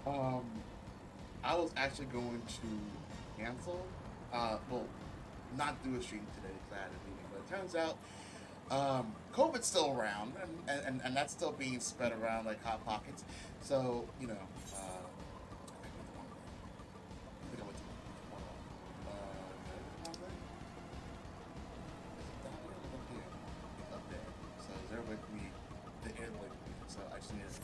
Um, I was actually going to cancel. Well, not do a stream today because I had a meeting, but it turns out COVID's still around, and that's still being spread around like hot pockets. So I think I went to the wrong one. Did I go to the wrong thing? Is it down here or up here? It's up there. So is there with me? The air with me. So I just need to.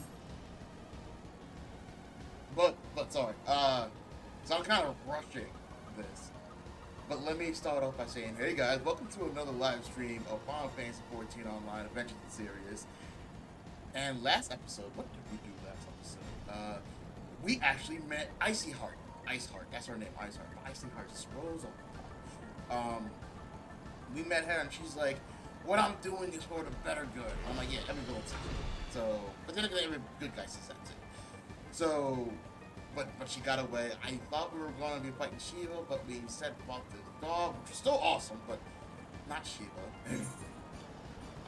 But sorry. So I'm kind of rushing this. But let me start off by saying, hey guys, welcome to another live stream of Final Fantasy 14 Online Adventures in Sirius. And last episode, what did we do last episode? We actually met Icy Heart. Ice Heart, that's her name, Ice Heart. Icy Heart just rolls off the tongue. We met her and she's like, what I'm doing is for the better good. I'm like, yeah, every girl says it. So, but then again, every good guy says that too. So, but she got away. I thought we were going to be fighting Shiva, but we said fuck this dog, which was still awesome, but not Shiva.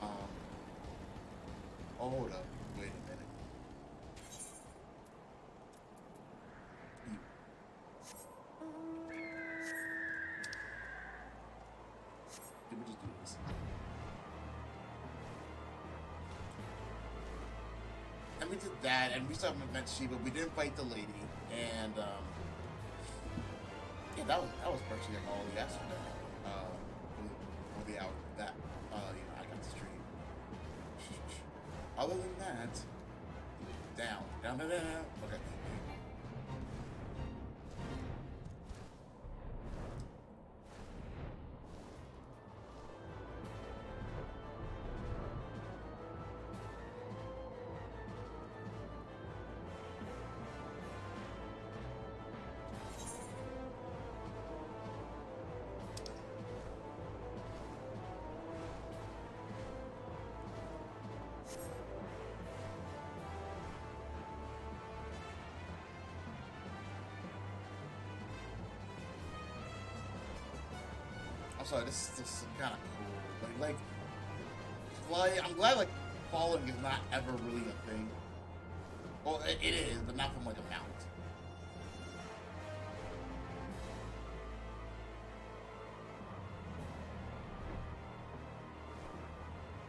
um, hold up, wait a minute. Did we just do this? And we did that, and we still haven't met Shiva. We didn't fight the lady, and yeah, that was virtually all yesterday. For the hour that I got to stream. Other than that, down. Okay. I'm sorry. This is kind of cool. I'm glad like falling is not ever really a thing. Well, it is, but not from like a mount.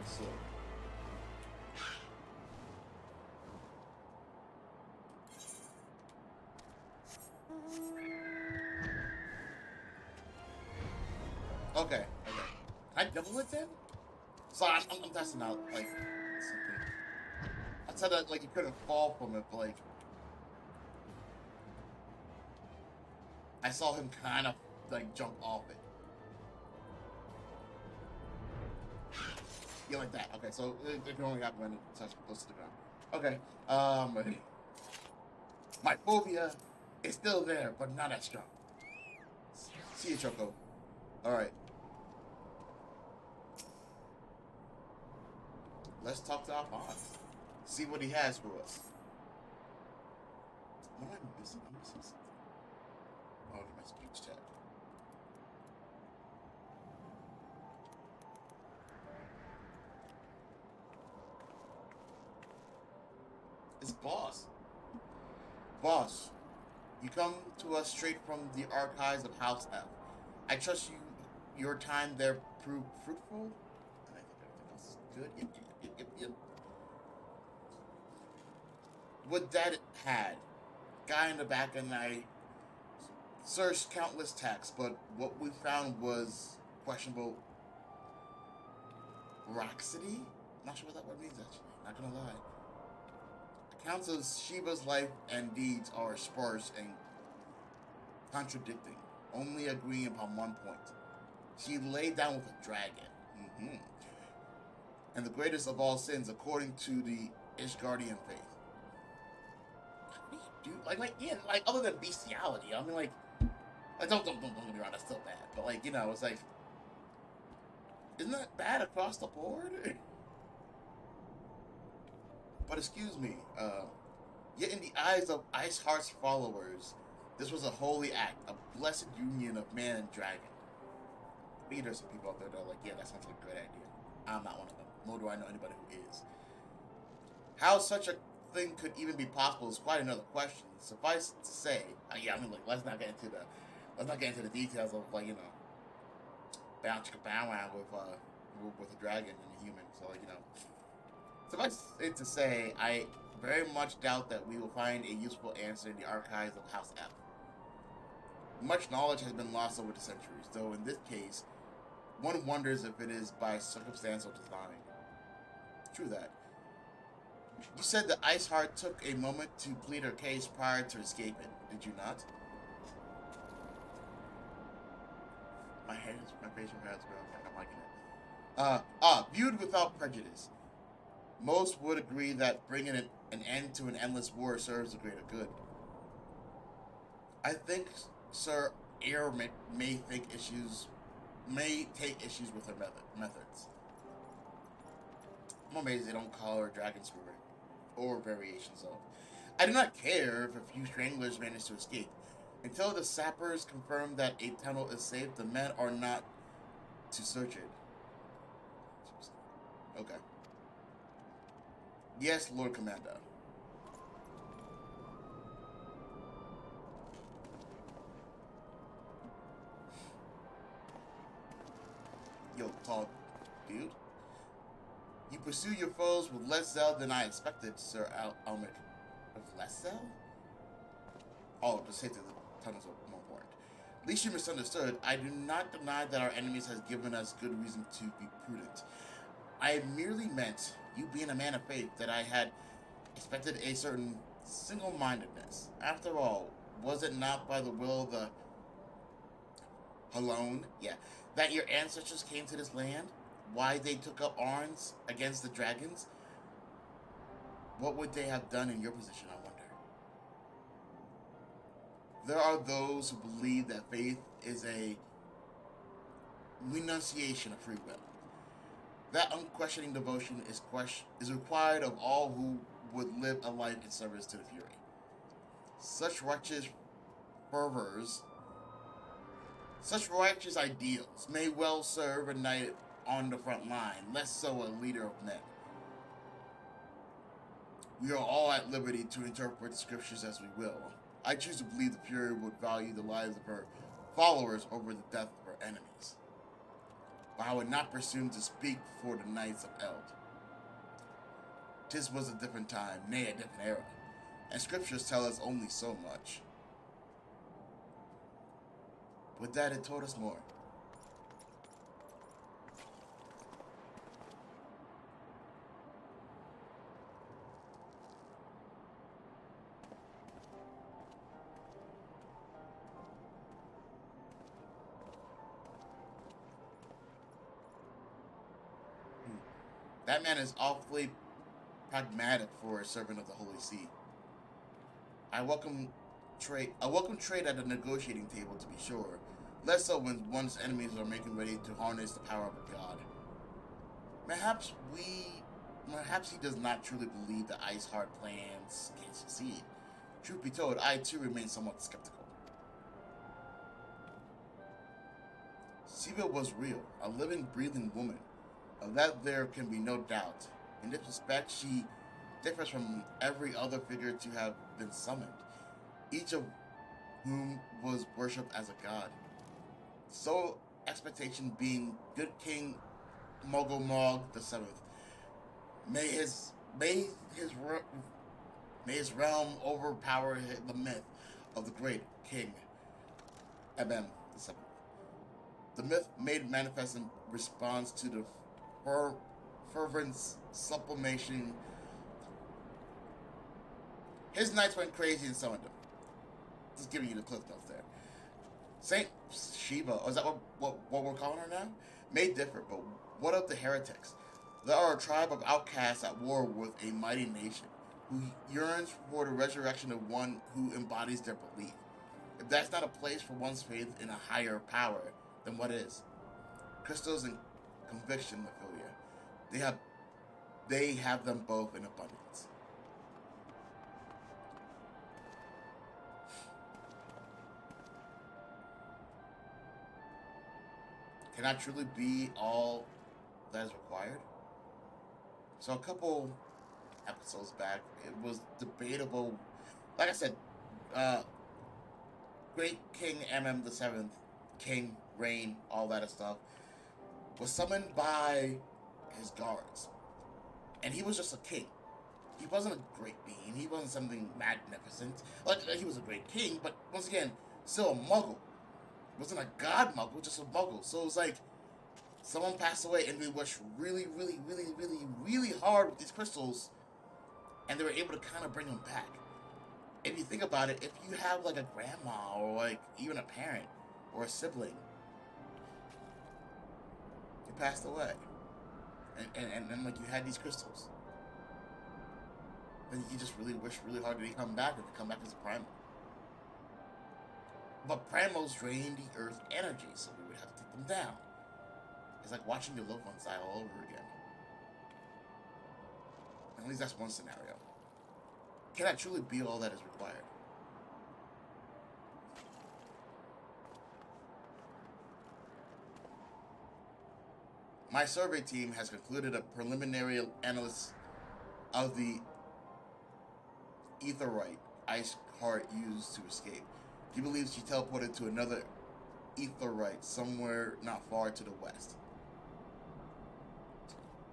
So okay. I double it then. So I'm testing out like something. I said that like you couldn't fall from it, but like I saw him kind of like jump off it. Yeah, like that. Okay, so it can only happen when it's touch close to the ground. Okay. My phobia is still there, but not as strong. See you, Choco. All right. Let's talk to our boss. See what he has for us. What am I missing? I'm missing something. Oh, my speech chat. It's boss. Boss, you come to us straight from the archives of House F. I trust your time there proved fruitful, and I think everything else is good. Yep. What that had, guy in the back, and I searched countless texts, but what we found was questionable veracity. Not sure what that word means actually. Not gonna lie. Accounts of Shiva's life and deeds are sparse and contradicting, only agreeing upon one point. She laid down with a dragon. Mm-hmm. And the greatest of all sins, according to the Ishgardian faith. What do you do? Yeah, like other than bestiality. I mean, don't get me wrong, that's still bad. But it's like, isn't that bad across the board? But excuse me, yet in the eyes of Ice Heart's followers, this was a holy act, a blessed union of man and dragon. Maybe there's some people out there that are like, yeah, that sounds like a great idea. I'm not one of them, nor do I know anybody who is. How such a thing could even be possible is quite another question. Suffice to say, yeah, I mean, like, let's not get into the details of, like, you know, bow chicka bow wow with a dragon and a human. So, like, you know, suffice it to say, I very much doubt that we will find a useful answer in the archives of House F. Much knowledge has been lost over the centuries, though in this case, one wonders if it is by circumstantial design. True that. You said that Iceheart took a moment to plead her case prior to escaping, did you not? My facial hair is growing. I'm liking it. Viewed without prejudice. Most would agree that bringing an end to an endless war serves the greater good. I think Sir Eyre may take issues with her methods. I'm amazed they don't call her Dragon Spirit, or variations of. I do not care if a few stranglers manage to escape. Until the sappers confirm that a tunnel is safe, the men are not to search it. Okay. Yes, Lord Commander. Yo, tall dude. You pursue your foes with less zeal than I expected, Sir Almec. With less zeal? Oh, the safety of the tunnels are more important. At least you misunderstood. I do not deny that our enemies has given us good reason to be prudent. I merely meant, you being a man of faith, that I had expected a certain single-mindedness. After all, was it not by the will of the Halone, that your ancestors came to this land? Why they took up arms against the dragons? What would they have done in your position, I wonder? There are those who believe that faith is a renunciation of free will. That unquestioning devotion is required of all who would live a life in service to the Fury. Such righteous fervors, such righteous ideals may well serve a knight on the front line, less so a leader of men. We are all at liberty to interpret the scriptures as we will. I choose to believe the Fury would value the lives of her followers over the death of her enemies. But I would not presume to speak for the Knights of Eld. This was a different time, nay, a different era, and scriptures tell us only so much. With that, it told us more. That man is awfully pragmatic for a servant of the Holy See. I welcome trade at a negotiating table, to be sure. Less so when one's enemies are making ready to harness the power of a god. Perhaps he does not truly believe the Iceheart plans can succeed. Truth be told, I too remain somewhat skeptical. Siva was real, a living, breathing woman. Of that there can be no doubt. In this respect, she differs from every other figure to have been summoned, each of whom was worshipped as a god. So expectation being good King Mogomog VII. May his realm overpower the myth of the great King Ebem VII. The myth made manifest in response to the fervent supplication. His knights went crazy and summoned him. Just giving you the cliff notes there. Saint Shiva, or is that what we're calling her now? May differ, but what of the heretics? They are a tribe of outcasts at war with a mighty nation, who yearns for the resurrection of one who embodies their belief. If that's not a place for one's faith in a higher power, then what is? Crystals and conviction, Ophelia. They have them both in abundance. Can that truly be all that is required? So a couple episodes back, it was debatable. Like I said, uh, Great King MM the Seventh, King, Reign, all that stuff, was summoned by his guards, and he was just a king. He wasn't a great being. He wasn't something magnificent. Like, he was a great king, but once again, still a muggle. Wasn't a god muggle, just a muggle. So it was like someone passed away, and we worked really, really, really, really, really hard with these crystals, and they were able to kind of bring him back. If you think about it, if you have like a grandma or like even a parent or a sibling, they passed away, and like you had these crystals, then you just really wish really hard that they come back and they come back as a primal. But primals drain the earth energy, so we would have to take them down. It's like watching your loved ones die all over again. At least that's one scenario. Can that truly be all that is required? My survey team has concluded a preliminary analysis of the Aetheryte Ice Heart used to escape. He believes she teleported to another Aetheryte somewhere not far to the west.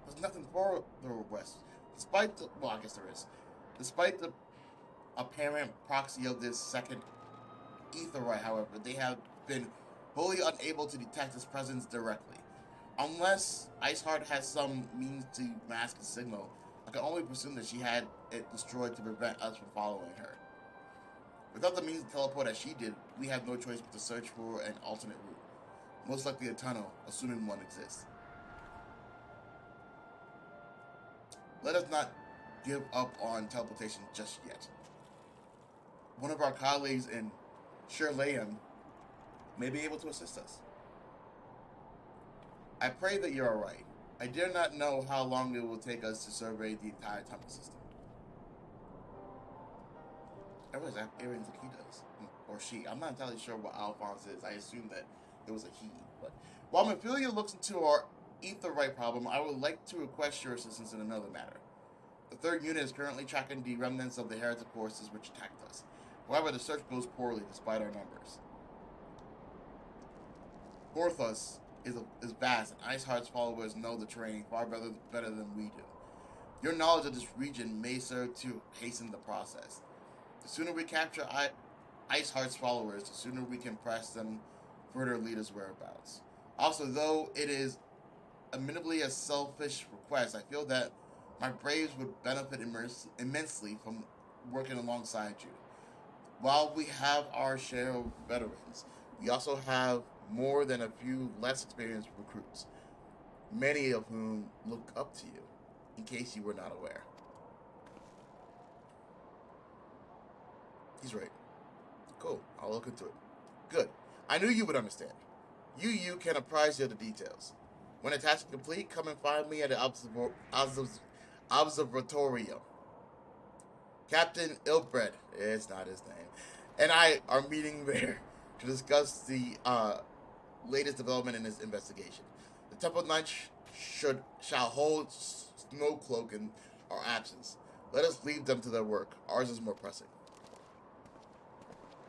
There's nothing far the west. Despite the, well, I guess there is. Despite the apparent proxy of this second Aetheryte, however, they have been wholly unable to detect its presence directly. Unless Iceheart has some means to mask the signal, I can only presume that she had it destroyed to prevent us from following her. Without the means to teleport as she did, we have no choice but to search for an alternate route. Most likely a tunnel, assuming one exists. Let us not give up on teleportation just yet. One of our colleagues in Sherlayam may be able to assist us. I pray that you're alright. I dare not know how long it will take us to survey the entire temple system. I realize Aaron's a he does. Or she. I'm not entirely sure what Alphonse is. I assume that it was a he. But while Mephilia looks into our Aetheryte problem, I would like to request your assistance in another matter. The third unit is currently tracking the remnants of the heretic forces which attacked us. However, the search goes poorly despite our numbers. Porthos is vast, and Iceheart's followers know the terrain far better than we do. Your knowledge of this region may serve to hasten the process. The sooner we capture Iceheart's followers, the sooner we can press them further lead us whereabouts. Also, though it is admittedly a selfish request, I feel that my braves would benefit immensely from working alongside you. While we have our share of veterans, we also have more than a few less experienced recruits, many of whom look up to you, in case you were not aware. He's right. Cool, I'll look into it. Good. I knew you would understand. You can apprise you of the details. When the task is complete, come and find me at the observatorio. Captain Ilbred, it's not his name, and I are meeting there to discuss the latest development in this investigation. The Temple Knights shall hold Snowcloak in our absence. Let us leave them to their work. Ours is more pressing.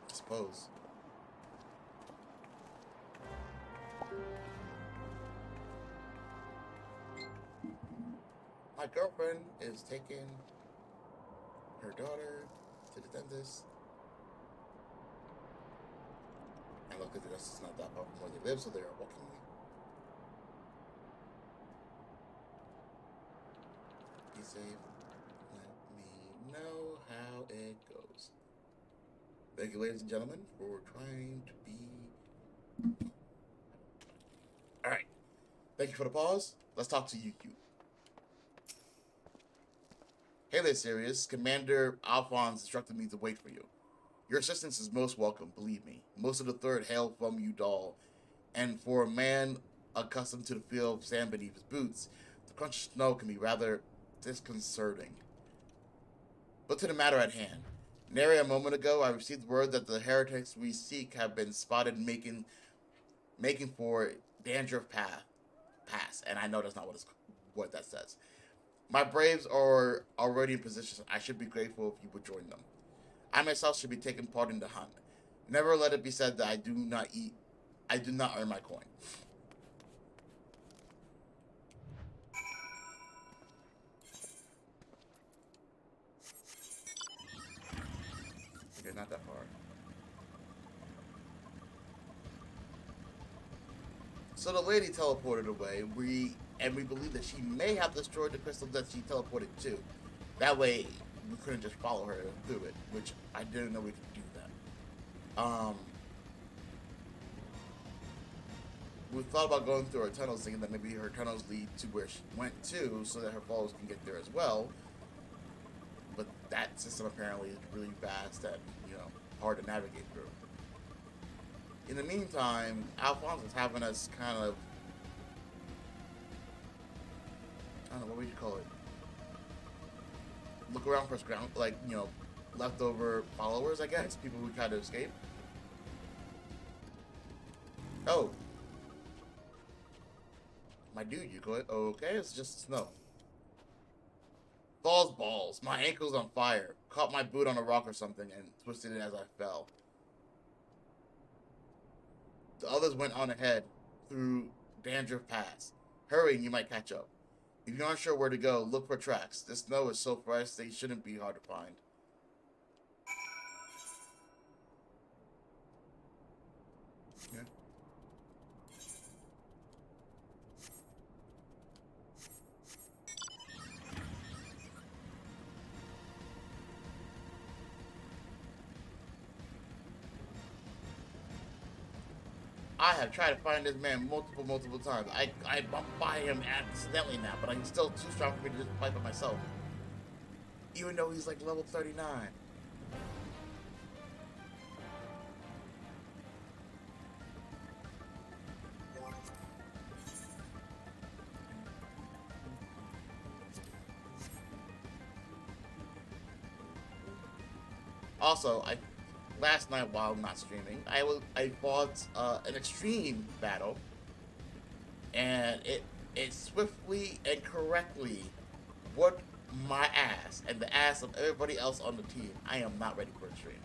I suppose. My girlfriend is taking her daughter to the dentist. And luckily the dentist is not that far from where they live, so they are walking. Be safe. Let me know how it goes. Thank you, ladies and gentlemen, for trying to be... Alright. Thank you for the pause. Let's talk to you. Hey there, Sirius. Commander Alphonse instructed me to wait for you. Your assistance is most welcome, believe me. Most of the third hail from Ul'dah, and for a man accustomed to the feel of sand beneath his boots, the crunch of snow can be rather disconcerting. But to the matter at hand. Nary a moment ago, I received word that the heretics we seek have been spotted making for Dandruff Pass, and I know that's not what that says. My Braves are already in position. I should be grateful if you would join them. I myself should be taking part in the hunt. Never let it be said that I do not eat. I do not earn my coin. Okay, not that far. So the lady teleported away. We believe that she may have destroyed the crystal that she teleported to. That way, we couldn't just follow her through it, which I didn't know we could do that. We thought about going through her tunnels, thinking that maybe her tunnels lead to where she went to, so that her followers can get there as well. But that system apparently is really vast and, hard to navigate through. In the meantime, Alphonse is having us kind of, I don't know, what would you call it? Look around for ground, leftover followers, I guess, people who try to escape. Oh. My dude, you good? Okay, it's just snow. Balls. My ankle's on fire. Caught my boot on a rock or something and twisted it as I fell. The others went on ahead through Dandruff Pass. Hurry and you might catch up. If you're not sure where to go, look for tracks. This snow is so fresh they shouldn't be hard to find. Yeah. I have tried to find this man multiple times. I bumped by him accidentally now, but I'm still too strong for me to just fight by myself. Even though he's like level 39. Also, last night while not streaming, I fought an extreme battle, and it swiftly and correctly whooped my ass and the ass of everybody else on the team. I am not ready for extreme.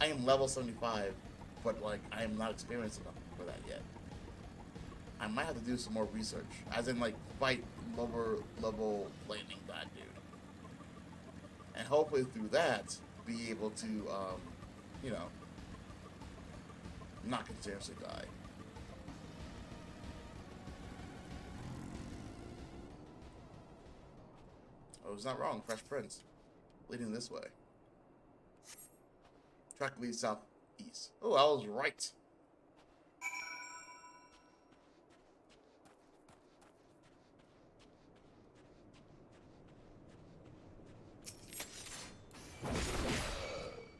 I am level 75, but I am not experienced enough for that yet. I might have to do some more research, as in fight lower level lightning god dude, and hopefully through that be able to not continuously die. I was not wrong. Fresh Prince. Leading this way. Track leads southeast. Oh, I was right.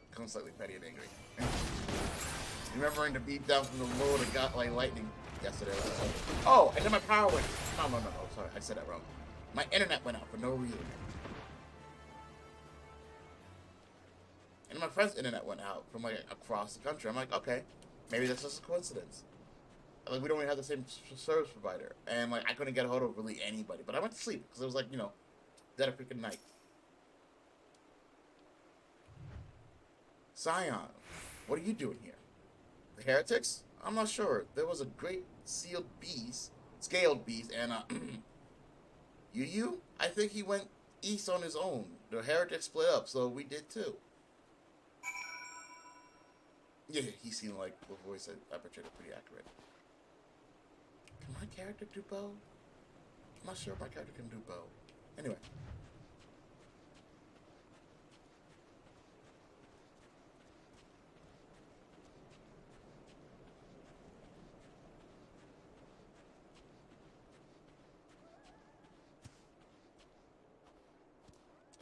Become slightly petty and angry. Remembering to beat down from the Lord of God like lightning yesterday. Oh, and then my power went. No. Sorry, I said that wrong. My internet went out for no reason. And my friend's internet went out from across the country. I'm like, okay, maybe that's just a coincidence. We don't even have the same service provider, and I couldn't get a hold of really anybody. But I went to sleep because it was dead of freaking night. Scion, what are you doing here? The heretics? I'm not sure. There was a great scaled beast, and you? I think he went east on his own. The heretics split up, so we did too. Yeah, he seemed like the voice I portrayed it pretty accurate. Can my character do bow? I'm not sure if my character can do bow. Anyway.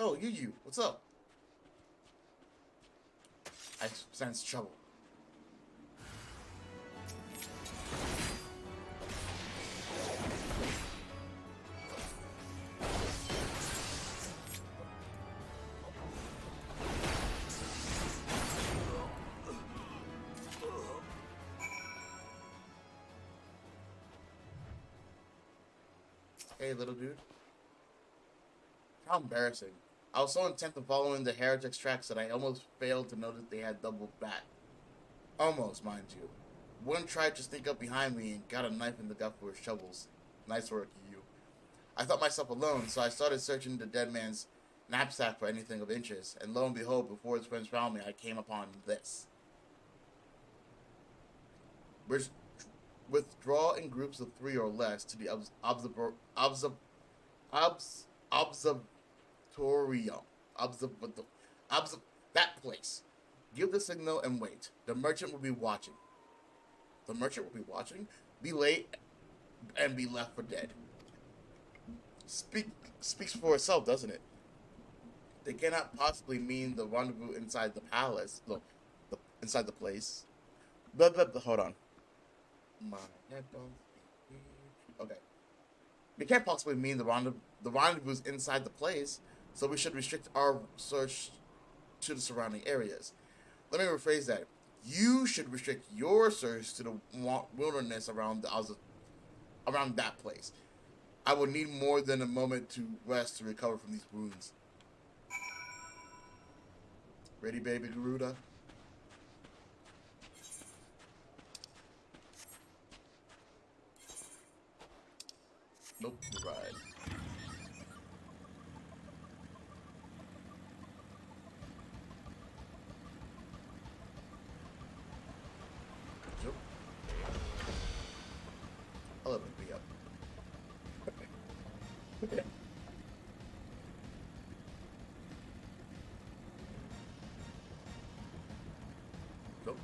Oh, you. What's up? I sense trouble. Hey, little dude. How embarrassing. I was so intent on following the heretics' tracks that I almost failed to notice they had doubled back. Almost, mind you. One tried to sneak up behind me and got a knife in the gut for his shovels. Nice work, you. I thought myself alone, so I started searching the dead man's knapsack for anything of interest, and lo and behold, before his friends found me, I came upon this. Withdraw in groups of 3 or less to the observatorium. That place. Give the signal and wait. The merchant will be watching. The merchant will be watching? Be late and be left for dead. Speaks for itself, doesn't it? They cannot possibly mean the rendezvous inside the palace. Look, inside the place. Hold on. My headphones. Okay. They can't possibly mean the rendezvous inside the place, so we should restrict our search to the surrounding areas. Let me rephrase that. You should restrict your search to the wilderness around that place. I will need more than a moment to rest to recover from these wounds. Ready, baby Garuda? Nope, you're right. Nope. I'll let me up. Nope.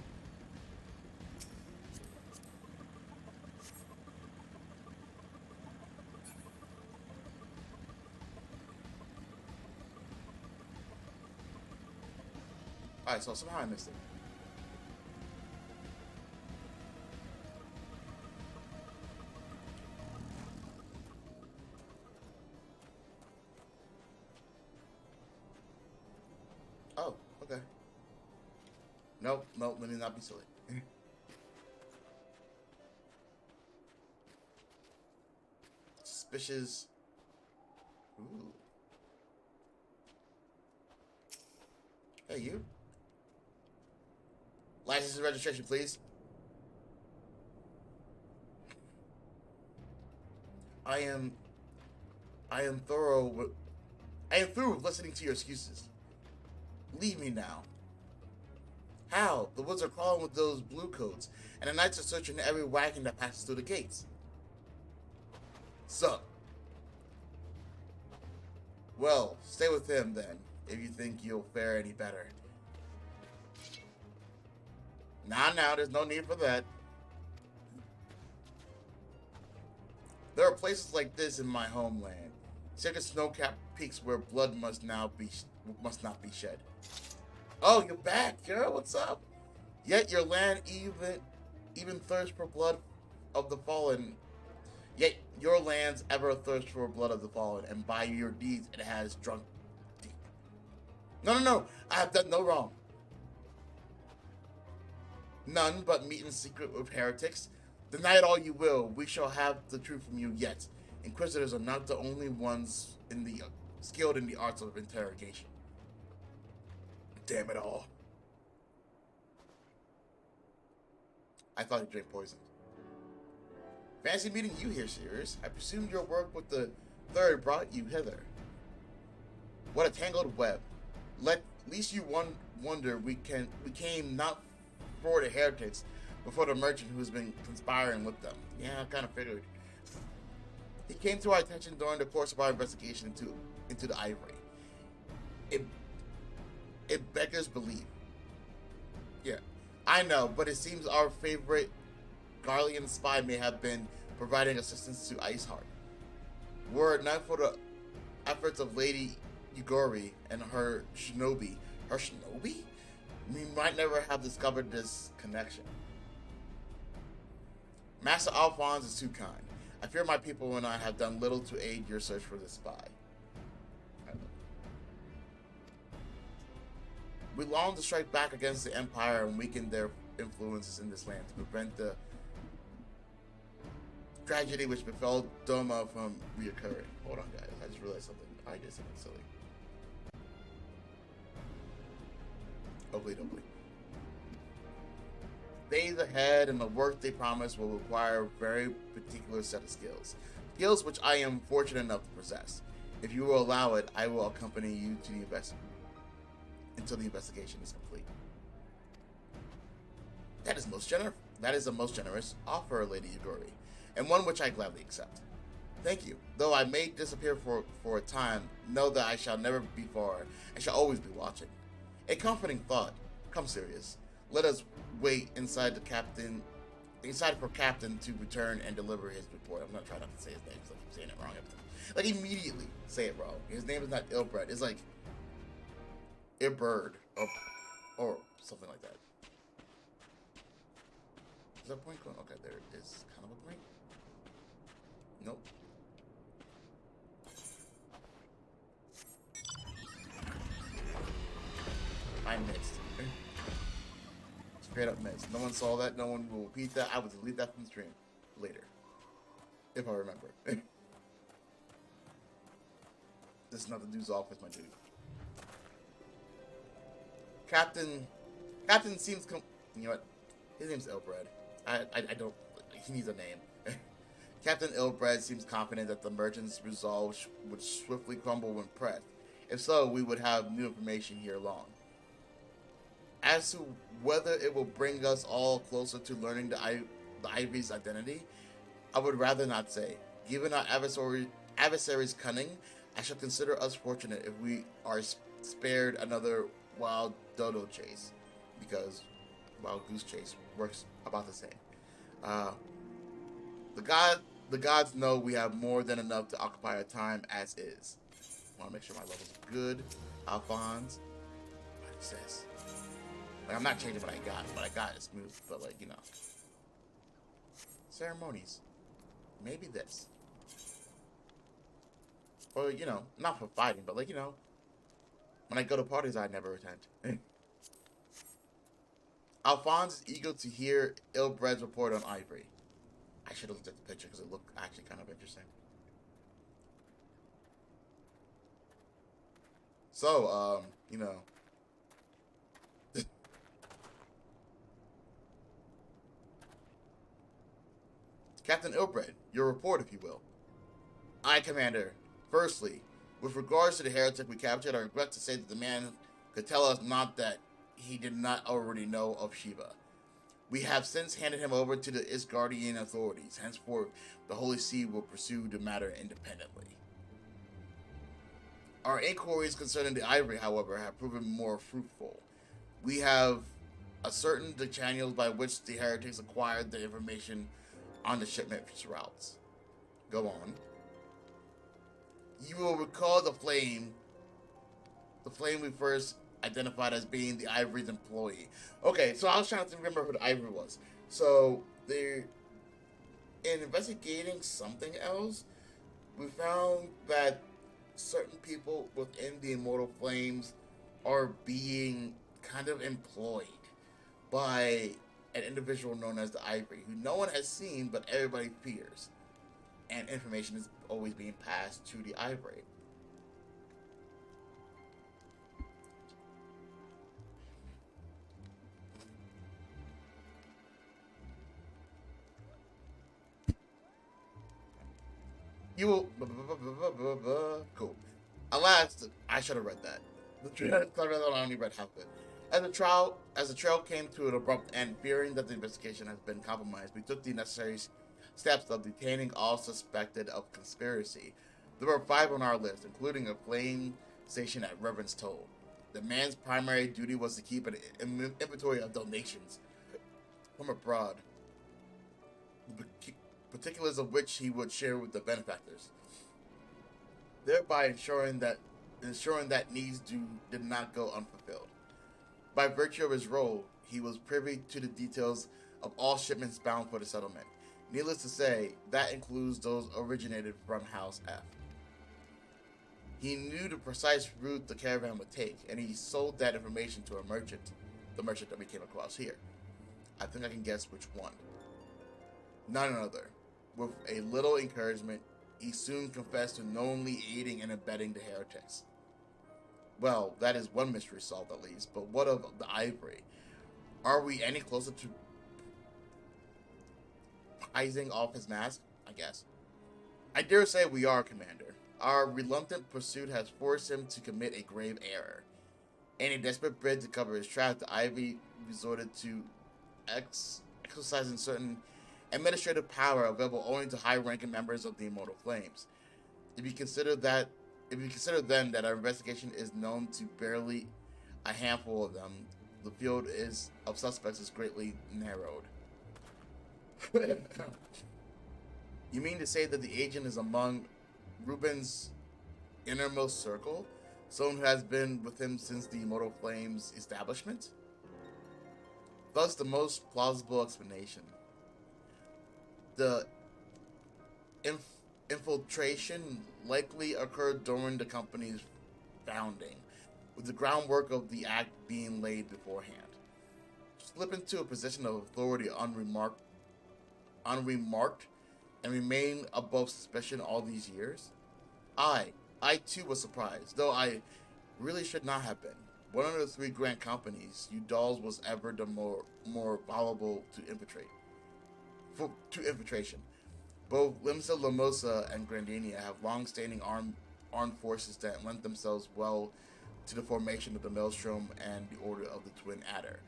Alright, so somehow I missed it. Oh, okay. Nope, let me not be silly. Suspicious. Ooh. Hey, you. License and registration, please. I am through with listening to your excuses. Leave me now. How? The woods are crawling with those blue coats, and the knights are searching every wagon that passes through the gates. So. Well, stay with him then, if you think you'll fare any better. Now, there's no need for that. There are places like this in my homeland. Sacred snow-capped peaks where blood must not be shed. Oh, you're back, girl. What's up? Yet your land even thirsts for blood of the fallen. Yet your lands ever thirst for blood of the fallen, and by your deeds it has drunk deep. No. I have done no wrong. None but meet in secret with heretics. Deny it all you will. We shall have the truth from you yet. Inquisitors are not the only ones skilled in the arts of interrogation. Damn it all. I thought he drank poison. Fancy meeting you here, Sirius. I presumed your work with the third brought you hither. What a tangled web. Least you wonder we came not for the heretics, but for the merchant who's been conspiring with them. Yeah, I kind of figured. He came to our attention during the course of our investigation into the ivory. It beggars belief. Yeah, I know, but it seems our favorite Garlean spy may have been providing assistance to Iceheart. Were it not for the efforts of Lady Yugori and her shinobi, we might never have discovered this connection. Master Alphonse is too kind. I fear my people and I have done little to aid your search for this spy. We long to strike back against the Empire and weaken their influences in this land to prevent the tragedy which befell Doma from reoccurring. Hold on, guys. I just realized something. I did something silly. Ugly. Days ahead and the work they promise will require a very particular set of skills. Skills which I am fortunate enough to possess. If you will allow it, I will accompany you to the until the investigation is complete. That is a most generous offer, Lady Yagori, and one which I gladly accept. Thank you. Though I may disappear for a time, know that I shall never be far, and shall always be watching. A comforting thought. Come, Sirius. Let us wait inside for Captain to return and deliver his report. I'm not trying not to say his name because I'm saying it wrong every time. Like, immediately say it wrong. His name is not Ul'dah. It's like Ibird or something like that. Is that point going? Okay, there is kind of a point. Nope. I missed. Straight up missed. No one saw that. No one will repeat that. I will delete that from the stream later, if I remember. This is not the dude's office, my dude. Captain seems you know what? His name's Ul'dah. I don't. He needs a name. Captain Ul'dah seems confident that the merchant's resolve would swiftly crumble when pressed. If so, we would have new information here long. As to whether it will bring us all closer to learning the Ivory's identity, I would rather not say. Given our adversary's cunning, I shall consider us fortunate if we are spared another wild dodo chase, because wild goose chase works about the same. The gods know we have more than enough to occupy our time as is. I want to make sure my level's good. Alphonse, what it says. Like, I'm not changing what I got. What I got is smooth, but like, you know. Ceremonies. Maybe this. Or, you know, not for fighting, but like, you know, when I go to parties I never attend. Alphonse is eager to hear Ul'dah's report on Ivory. I should have looked at the picture because it looked actually kind of interesting. So, you know. Captain Ul'dah, your report, if you will. Aye, Commander. Firstly, with regards to the heretic we captured, I regret to say that the man could tell us not that he did not already know of Shiva. We have since handed him over to the Isgardian authorities. Henceforth, the Holy See will pursue the matter independently. Our inquiries concerning the Ivory, however, have proven more fruitful. We have ascertained the channels by which the heretics acquired the information on the shipment routes. Go on. You will recall the flame we first identified as being the Ivory's employee. Okay, so I was trying to remember who the Ivory was. So they're in investigating something else. We found that certain people within the Immortal Flames are being kind of employed by an individual known as the Ivory, who no one has seen but everybody fears. And information is always being passed to the Ivory. You will... Cool. Alas, I should have read that. I only read half of it. As the trail came to an abrupt end, fearing that the investigation has been compromised, we took the necessary steps of detaining all suspected of conspiracy. There were 5 on our list, including a flame station at Reverend's Toll. The man's primary duty was to keep an inventory of donations from abroad, the particulars of which he would share with the benefactors, thereby ensuring that needs did not go unfulfilled. By virtue of his role, he was privy to the details of all shipments bound for the settlement. Needless to say, that includes those originated from House F. He knew the precise route the caravan would take, and he sold that information to a merchant, the merchant that we came across here. I think I can guess which one. None other. With a little encouragement, he soon confessed to knowingly aiding and abetting the heretics. Well, that is one mystery solved at least, but what of the ivory? Are we any closer to prizing off his mask? I guess. I dare say we are, Commander. Our reluctant pursuit has forced him to commit a grave error. In a desperate bid to cover his tracks, the Ivy resorted to exercising certain administrative power available only to high-ranking members of the Immortal Flames. If you consider then that our investigation is known to barely a handful of them, the field of suspects is greatly narrowed. You mean to say that the agent is among Ruben's innermost circle? Someone who has been with him since the Immortal Flames establishment? Thus, the most plausible explanation. The infiltration likely occurred during the company's founding, with the groundwork of the act being laid beforehand. Slip into a position of authority unremarked, and remain above suspicion all these years? I too was surprised, though I really should not have been. One of the three grand companies, Ul'dah was ever the more vulnerable to infiltration. Both Limsa Lamosa and Grandinia have long-standing armed forces that lent themselves well to the formation of the Maelstrom and the Order of the Twin Adder.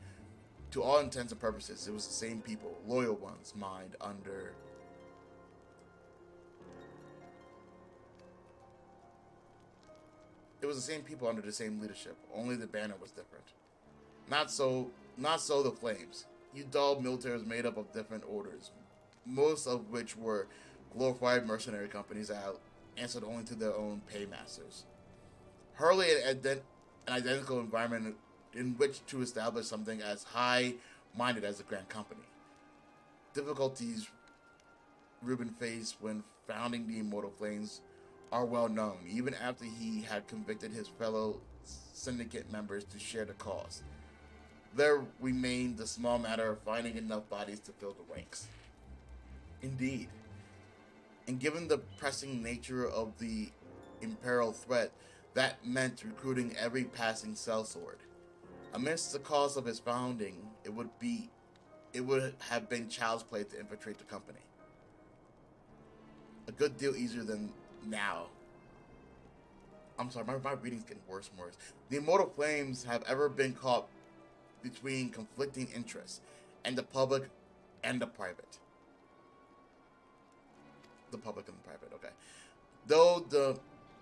To all intents and purposes, it was the same people, loyal ones, under the same leadership, only the banner was different. Not so the Flames. Ul'dah military was made up of different orders, most of which were glorified mercenary companies that answered only to their own paymasters. Hardly an identical environment in which to establish something as high-minded as the Grand Company. Difficulties Ruben faced when founding the Immortal Flames are well known, even after he had convicted his fellow syndicate members to share the cost. There remained the small matter of finding enough bodies to fill the ranks. Indeed. And given the pressing nature of the imperial threat, that meant recruiting every passing sellsword. Amidst the cost of his founding, it would have been child's play to infiltrate the company. A good deal easier than now. I'm sorry, my reading's getting worse and worse. The Immortal Flames have ever been caught between conflicting interests, and the public and the private. Okay. Though the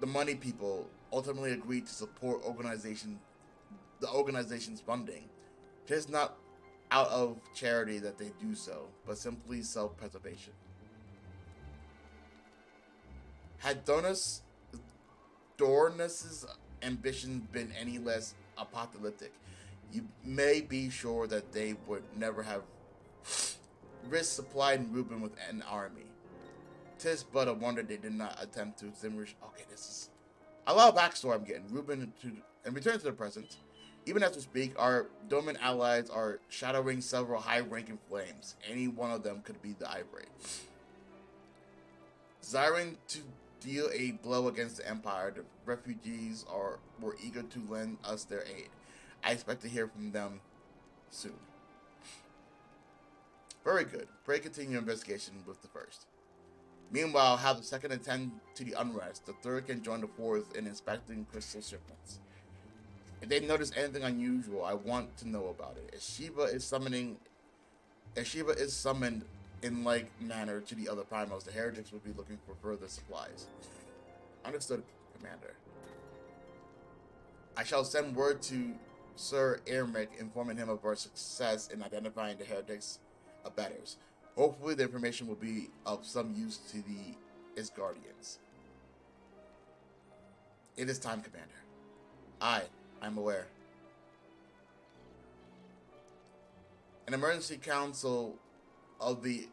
money people ultimately agreed to support the organization's funding, it is not out of charity that they do so, but simply self-preservation. Had Dornus's ambition been any less apocalyptic, you may be sure that they would never have risked supplying Ruben with an army. 'Tis but a wonder they did not attempt to extinguish. Okay, this is a lot of backstory I'm getting. Ruben and return to the present. Even as we speak, our Doman allies are shadowing several high-ranking flames. Any one of them could be the Ivory. Desiring to deal a blow against the Empire, the refugees were eager to lend us their aid. I expect to hear from them soon. Very good. Pray continue your investigation with the first. Meanwhile, have the second attend to the unrest. The third can join the fourth in inspecting crystal shipments. If they notice anything unusual, I want to know about it. If Shiva is summoned in like manner to the other primos, the heretics will be looking for further supplies. Understood, Commander. I shall send word to Sir Ermic, informing him of our success in identifying the heretics' abettors. Hopefully the information will be of some use to its guardians. It is time, Commander. I'm aware. An emergency council of the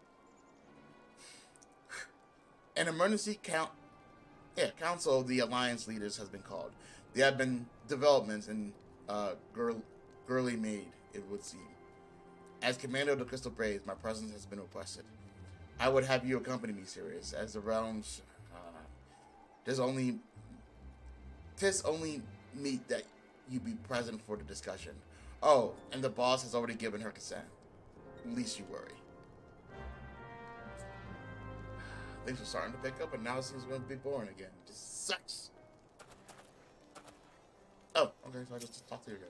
council of the Alliance leaders has been called. There have been developments in Girly Maid, it would seem. As commander of the Crystal Braves, my presence has been requested. I would have you accompany me, Sirius, as the realms There's only tis only meet that you be present for the discussion. Oh, and the boss has already given her consent. Least you worry. Things are starting to pick up, and now it seems going to be boring again. It just sucks. Oh, okay, so I just talked to you again.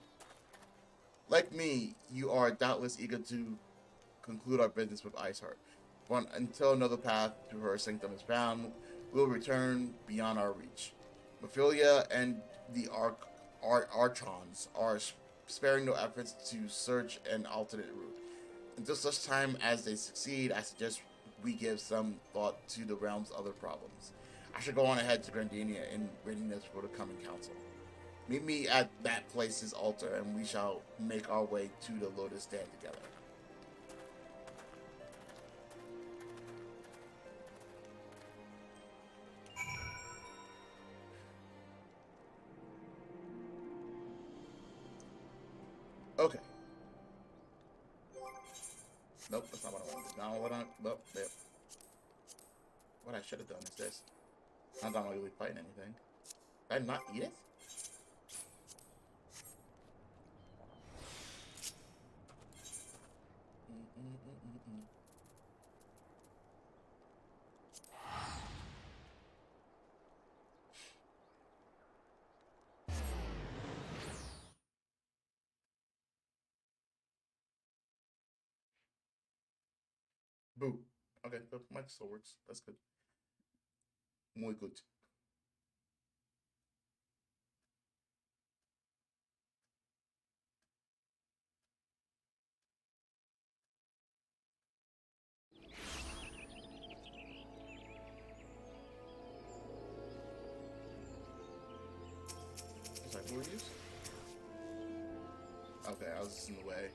Like me, you are doubtless eager to conclude our business with Iceheart. But until another path to her sanctum is found, we'll return beyond our reach. Mephilia and the Archons are sparing no efforts to search an alternate route. Until such time as they succeed, I suggest we give some thought to the realm's other problems. I should go on ahead to Grandinia in readiness for the coming council. Meet me at that place's altar, and we shall make our way to the Lotus Stand together. Okay. Nope, that's not what I wanted. Now what I... Nope, yep. What I should have done is this. Not that I'm really fighting anything. Did I not eat it? Boo. Okay, the mic still works. That's good. Muy good. Sorry, who are you? Okay, I was just in the way.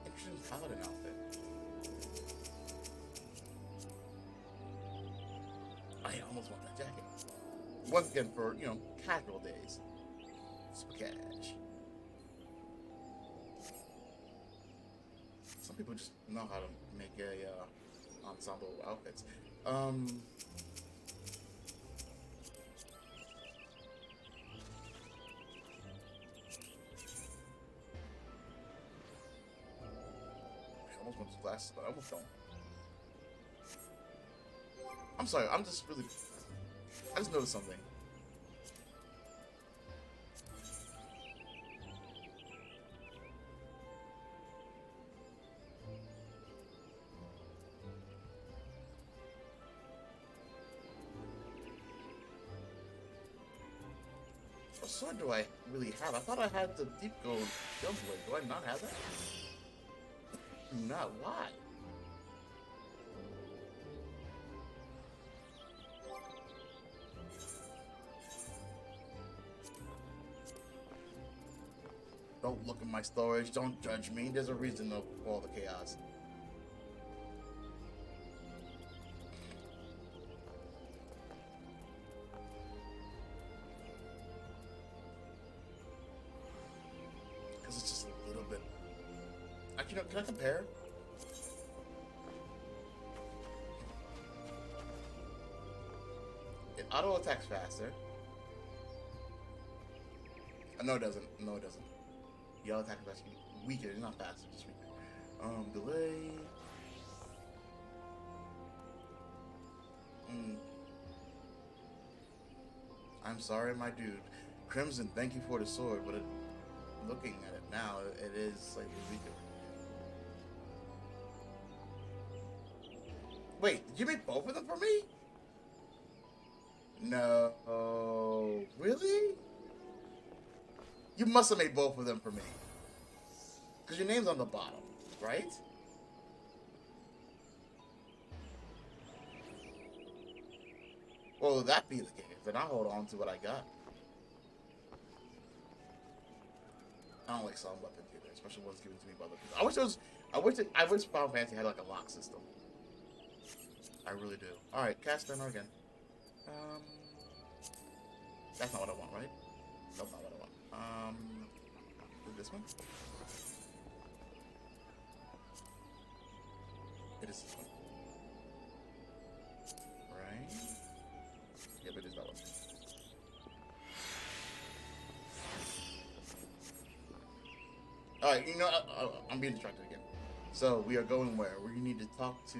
Interesting paladin outfit. I almost want that jacket. Once again, for, you know, casual days. Super cash. Some people just know how to make a ensemble outfits. I almost want those glasses, but I almost don't. I'm sorry, I just noticed something. What sword do I really have? I thought I had the deep gold shield blade. Do I not have that? Not. Why? Don't look at my storage. Don't judge me. There's a reason for all the chaos. Because it's just a little bit... Actually, can I compare? It auto attacks faster. No, it doesn't. No, it doesn't. Yellow attack is actually weaker. It's not faster, just weaker. Delay. I'm sorry, my dude. Crimson, thank you for the sword, but looking at it now, it is slightly weaker. Wait, did you make both of them for me? No. Really? You must have made both of them for me. Because your name's on the bottom, right? Well, if that be the case, then I'll hold on to what I got. I don't like some weapons either, especially ones given to me by other people. I wish Final Fantasy had like a lock system. I really do. Alright, cast Thermo again. That's not what I want, right? That's not what I want. Do this one? It is this one. Right? Alright, you know, I'm being distracted again. So, we are going where? We need to talk to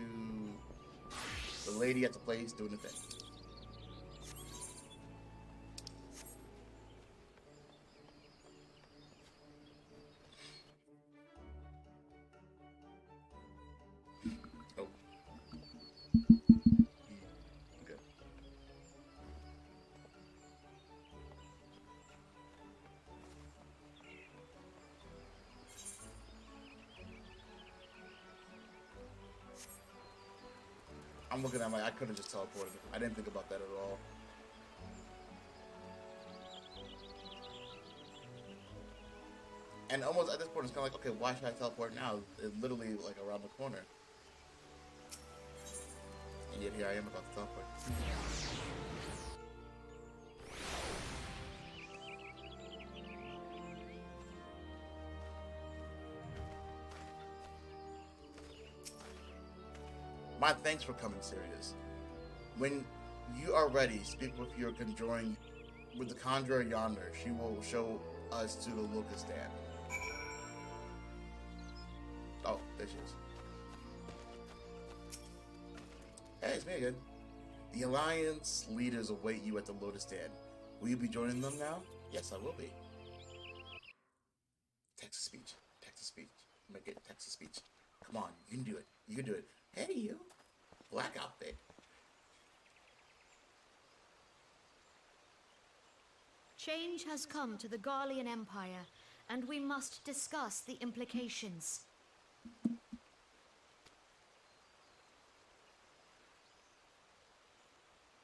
the lady at the place doing the thing. Oh. Okay. I'm looking at my, I could have just teleported. I didn't think about that at all. And almost at this point, it's kind of like, okay, why should I teleport now? It's literally like around the corner. And yet here I am about to teleport. My thanks for coming, Sirius. When you are ready, speak with your conjuring, with the conjurer yonder. She will show us to the Ul'dah stand. Oh, there she is. Hey, it's me again. The Alliance leaders await you at the Ul'dah stand. Will you be joining them now? Yes, I will be. Text to speech. Text to speech. Make it text to speech. Come on, you can do it. You can do it. Hey, you. Black outfit. Change has come to the Garlean Empire, and we must discuss the implications.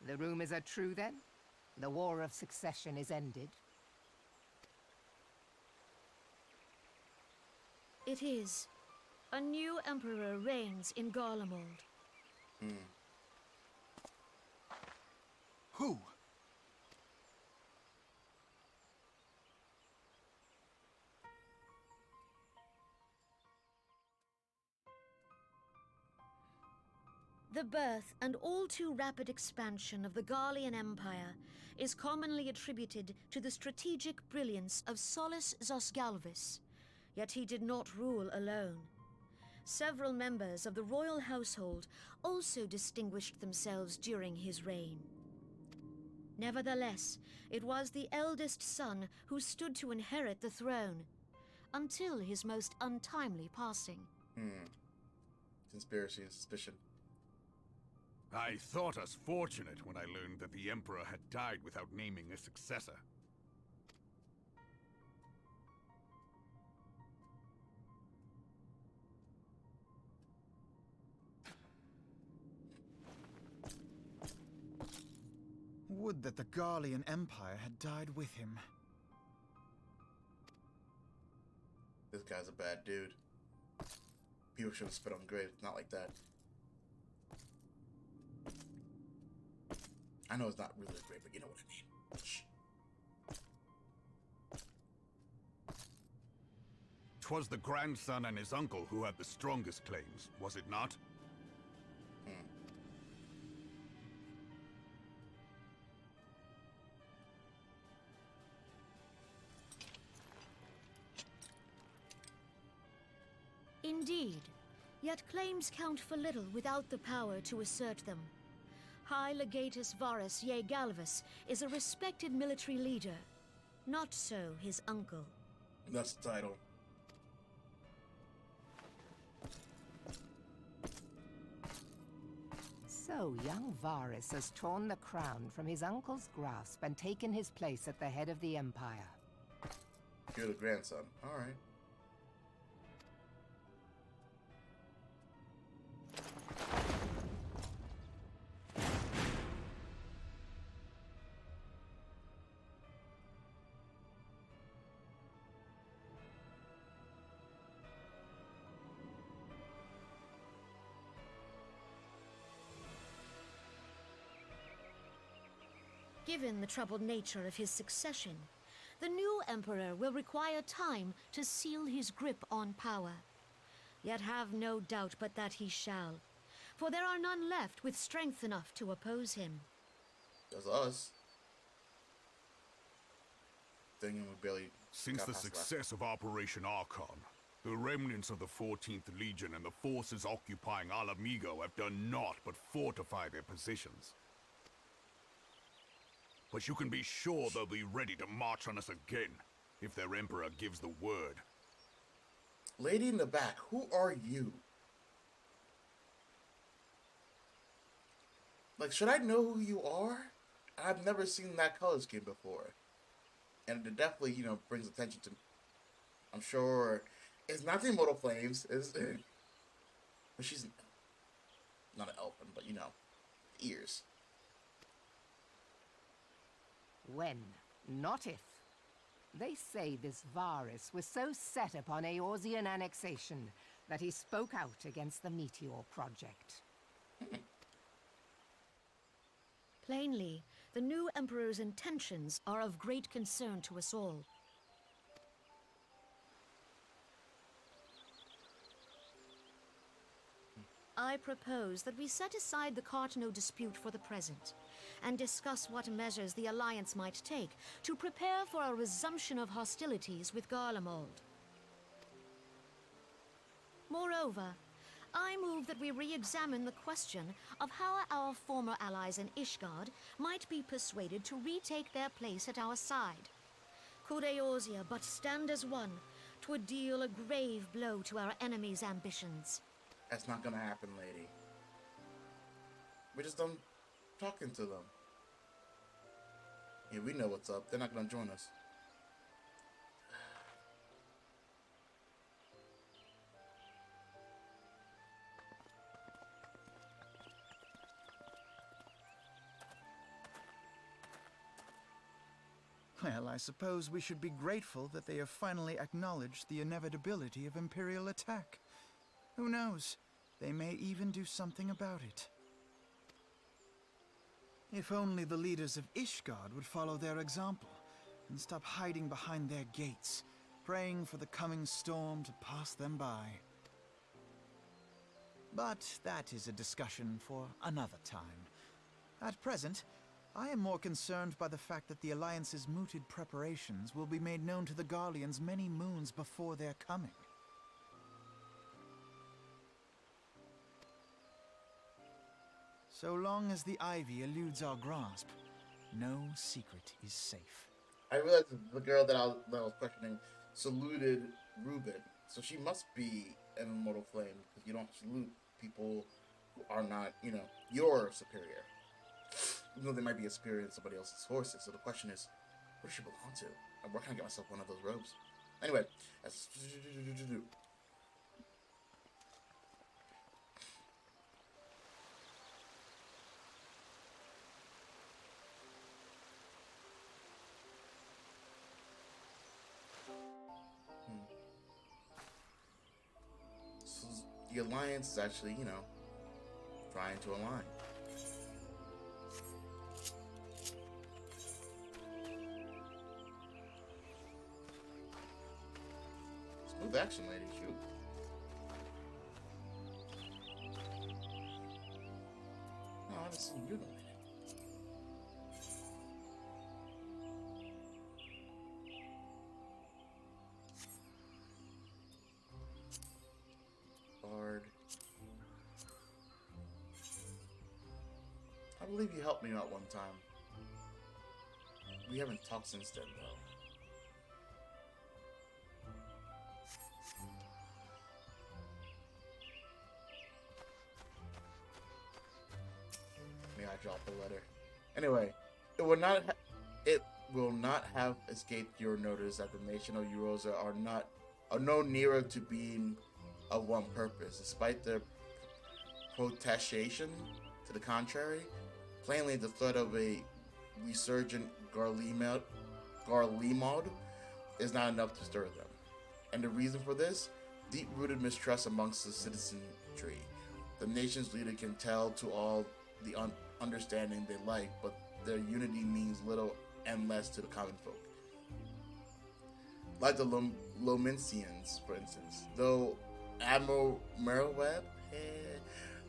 The rumors are true, then? The War of Succession is ended? It is. A new emperor reigns in Garlemald. Who? The birth and all too rapid expansion of the Garlean Empire is commonly attributed to the strategic brilliance of Solus Zosgalvis, yet he did not rule alone. Several members of the royal household also distinguished themselves during his reign. Nevertheless, it was the eldest son who stood to inherit the throne, until his most untimely passing. Conspiracy and suspicion. I thought us fortunate when I learned that the Emperor had died without naming a successor. Would that the Garlean Empire had died with him. This guy's a bad dude. People should have spit on grave. Not like that. I know it's not really a grave, but you know what I mean. Shh. 'Twas the grandson and his uncle who had the strongest claims, was it not? Indeed, yet claims count for little without the power to assert them. High Legatus Varus Ye Galvus is a respected military leader. Not so his uncle. That's the title. So young Varus has torn the crown from his uncle's grasp and taken his place at the head of the Empire. You're the grandson. Alright. Given the troubled nature of his succession, the new emperor will require time to seal his grip on power. Yet have no doubt but that he shall, for there are none left with strength enough to oppose him. That's us. Thinking we barely Since got the past success of Operation Archon, The remnants of the 14th Legion and the forces occupying Alamigo have done naught but fortify their positions. But you can be sure they'll be ready to march on us again, if their Emperor gives the word. Lady in the back, who are you? Like, should I know who you are? I've never seen that color scheme before. And it definitely, you know, brings attention to me. I'm sure it's not the Immortal Flames, is it? But she's not an elfin, but you know, ears. When, not if. They say this Varus was so set upon Eorzean annexation that he spoke out against the Meteor Project. Plainly, the new Emperor's intentions are of great concern to us all. I propose that we set aside the Cartano dispute for the present, and discuss what measures the Alliance might take to prepare for a resumption of hostilities with Garlemald. Moreover, I move that we re-examine the question of how our former allies in Ishgard might be persuaded to retake their place at our side. Could Eorzea but stand as one, 'twould deal a grave blow to our enemies' ambitions. That's not gonna happen, lady. We're just done talking to them. Yeah, we know what's up. They're not gonna join us. Well, I suppose we should be grateful that they have finally acknowledged the inevitability of Imperial attack. Who knows? They may even do something about it. If only the leaders of Ishgard would follow their example and stop hiding behind their gates, praying for the coming storm to pass them by. But that is a discussion for another time. At present, I am more concerned by the fact that the Alliance's mooted preparations will be made known to the Garleans many moons before their coming. So long as the ivy eludes our grasp, no secret is safe. I realized that the girl that I was questioning saluted Reuben, so she must be an Immortal Flame, because you don't salute people who are not, you know, your superior. Even though they might be a superior in somebody else's horses. So the question is, what does she belong to? And where can I get myself one of those robes? Anyway, that's... So the Alliance is actually, you know, trying to align. Smooth action, lady. Shoot. No, I haven't seen you in a minute. Bard. I believe you helped me out one time. We haven't talked since then, though. I dropped the letter. Anyway, it will not have escaped your notice that the nation of Eorzea are no nearer to being of one purpose, despite their protestation to the contrary. Plainly, the threat of a resurgent Garlemald is not enough to stir them. And the reason for this? Deep-rooted mistrust amongst the citizenry. The nation's leader can tell to all the understanding they like, but their unity means little and less to the common folk. Like the Lomincians, for instance. Though Admiral Merweb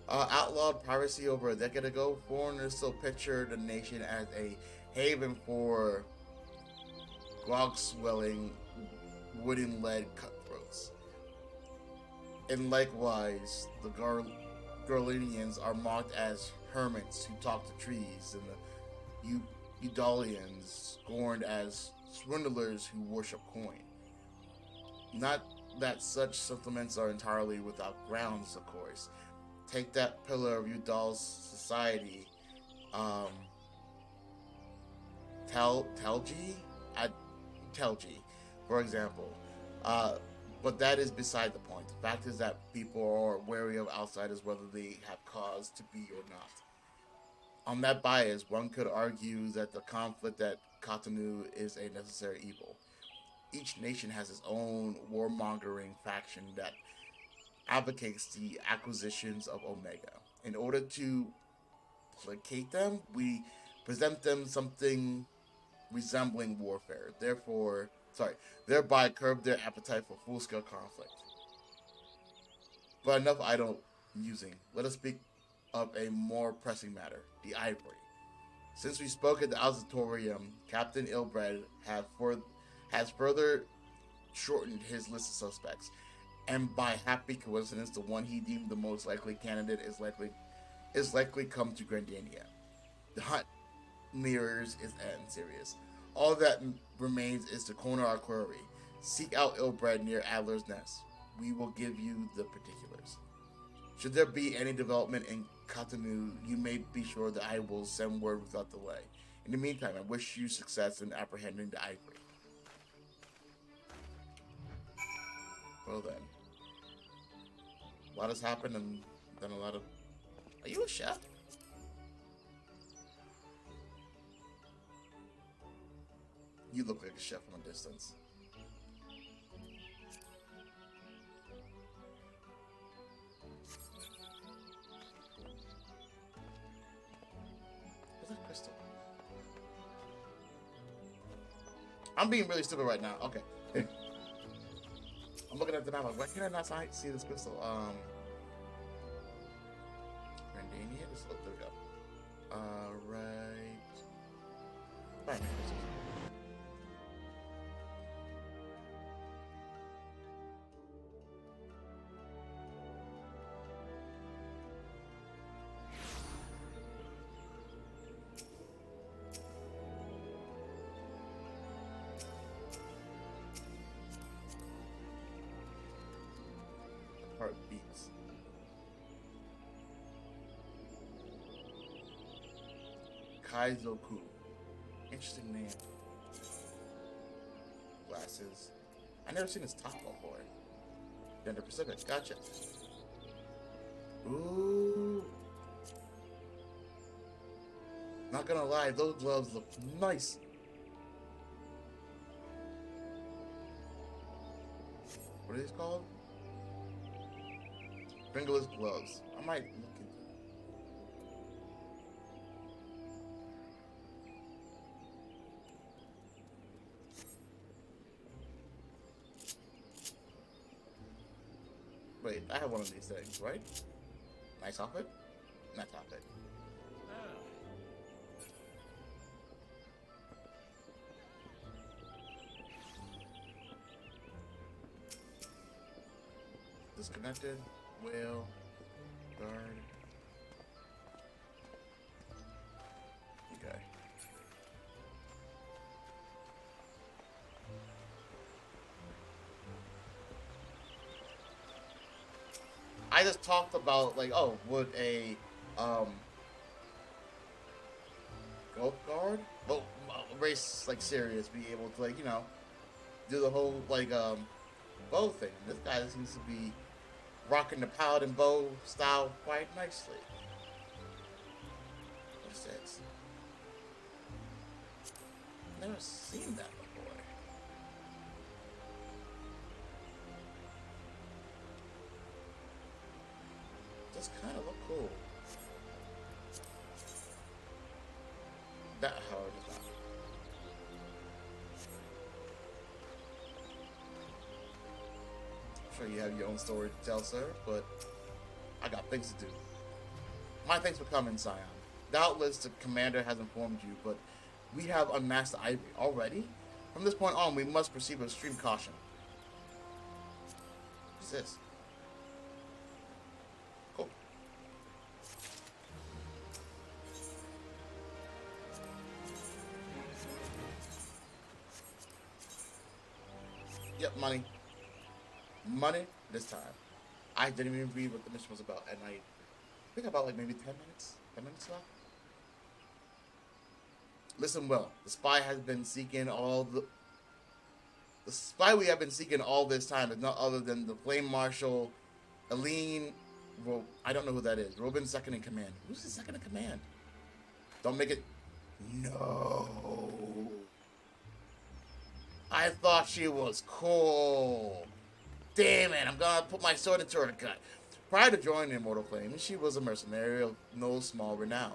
outlawed piracy over a decade ago, foreigners still picture the nation as a haven for grog-swelling, wooden-lead cutthroats. And likewise, the Garlinians are mocked as hermits who talk to trees, and the Eudalians scorned as swindlers who worship coin. Not that such sentiments are entirely without grounds, of course. Take that pillar of Eudal's society, Telgi, for example. But that is beside the point. The fact is that people are wary of outsiders whether they have cause to be or not. On that bias, one could argue that the conflict at Cotonou is a necessary evil. Each nation has its own warmongering faction that advocates the acquisitions of Omega. In order to placate them, we present them something resembling warfare. Thereby curb their appetite for full-scale conflict. But enough idle musing. Let us speak of a more pressing matter, the ivory. Since we spoke at the auditorium, Captain Ul'dah has further shortened his list of suspects, and by happy coincidence, the one he deemed the most likely candidate is likely come to Grandania. The hunt nears its end, Sirius. All that remains is to corner our quarry. Seek out Ul'dah near Adler's Nest. We will give you the particulars. Should there be any development in Cotonou, you may be sure that I will send word without delay. In the meantime, I wish you success in apprehending the ivory. Well then. A lot has happened and done a lot of... Are you a chef? You look like a chef from a distance. Where's that crystal? I'm being really stupid right now. Okay. I'm looking at the map. Why can't I not see this crystal? Grandania? There we go. Right. Fine, crystals. Heart beats. Kaizoku. Interesting name. Glasses. I never seen this top before. Gender Pacific. Gotcha. Ooh. Not gonna lie, those gloves look nice. What are these called? Fingerless gloves. I might look into them. Wait, I have one of these things, right? Nice outfit? Nice outfit. Disconnected. Whale. Guard. Okay. I just talked about, like, oh, would a goat guard? Well, race like Sirius be able to, like, you know, do the whole, like, bow thing. This guy seems to be rocking the paladin bow style quite nicely. What's this? Never seen that before. Just kind of look cool. That hard is not. Sure you have your own story to tell, sir, but I got things to do. My thanks for coming, Scion. Doubtless the commander has informed you, but we have unmasked the ivory already. From this point on, we must proceed with extreme caution. What's this? Yep, money. Money this time. I didn't even read what the mission was about, and I think about like maybe 10 minutes. 10 minutes left. Listen well. The spy has been seeking the spy we have been seeking all this time is not other than the Flame Marshal, Aline. Well, I don't know who that is. Robin's second in command. Who's the second in command? Don't make it. No. I thought she was cool. Damn it, I'm gonna put my sword into her gut. Prior to joining Immortal Flame, she was a mercenary of no small renown.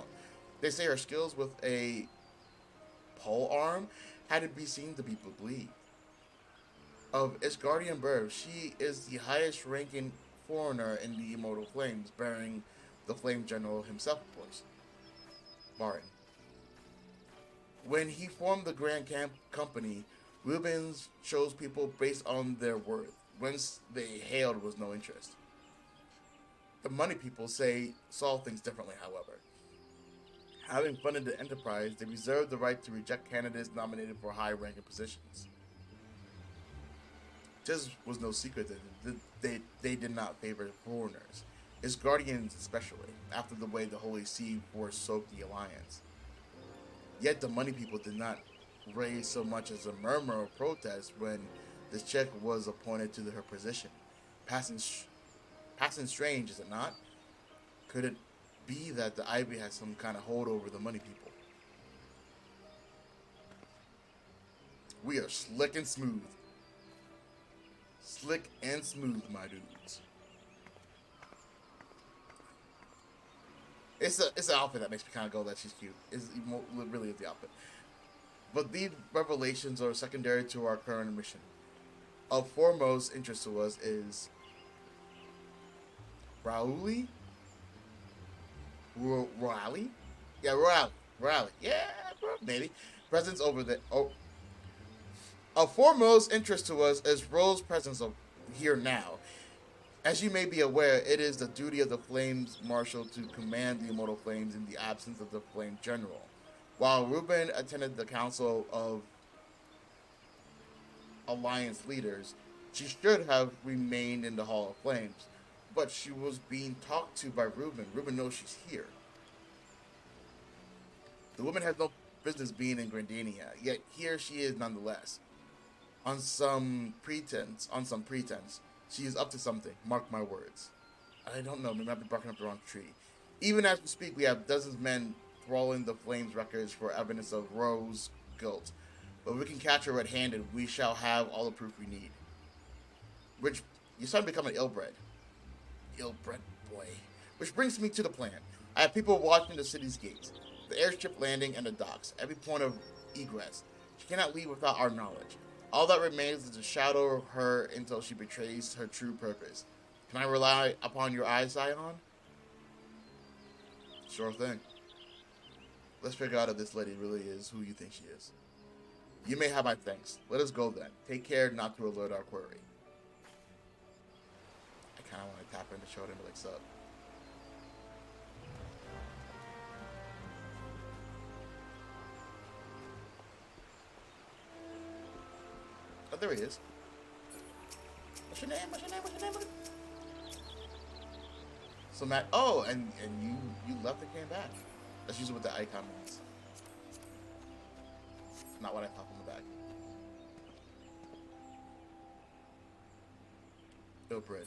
They say her skills with a pole arm had to be seen to people bleed. Of Isgardian birth, she is the highest ranking foreigner in the Immortal Flames, bearing the Flame General himself, of course. Barin. When he formed the Grand Company, Rubens chose people based on their worth. Whence they hailed was no interest. The money people saw things differently, however. Having funded the enterprise, they reserved the right to reject candidates nominated for high-ranking positions. This was no secret that they did not favor foreigners, its guardians especially, after the way the Holy See forsook the Alliance. Yet the money people did not raise so much as a murmur of protest when this chick was appointed to her position. Passing strange, is it not? Could it be that the Ivy has some kind of hold over the money people? We are slick and smooth. Slick and smooth, my dudes. It's an outfit that makes me kind of go that she's cute. It really is the outfit. But these revelations are secondary to our current mission. Of foremost interest to us is Riley? Yeah, Riley. Yeah, maybe. Presence over there. Oh. Of foremost interest to us is Rose's presence here now. As you may be aware, it is the duty of the Flames Marshal to command the Immortal Flames in the absence of the Flame General. While Ruben attended the Council of Alliance Leaders, she should have remained in the Hall of Flames, but she was being talked to by Ruben. Ruben knows she's here. The woman has no business being in Grandania, yet here she is nonetheless. On some pretense, she is up to something, mark my words. I don't know, maybe I've been barking up the wrong tree. Even as we speak, we have dozens of men trawling the Flames records for evidence of Rose's guilt. But if we can catch her red-handed, we shall have all the proof we need. Which, you start becoming ill-bred. Ill-bred boy. Which brings me to the plan. I have people watching the city's gates, the airstrip landing, and the docks, every point of egress. She cannot leave without our knowledge. All that remains is to shadow her until she betrays her true purpose. Can I rely upon your eyes, Zion? Sure thing. Let's figure out if this lady really is who you think she is. You may have my thanks. Let us go then. Take care not to alert our query. I kind of want to tap in the shoulder and be like, sup. Oh, there he is. What's your name? So Matt, oh, and you left and came back. That's usually what the icon means. Not what I pop on the back. No bread.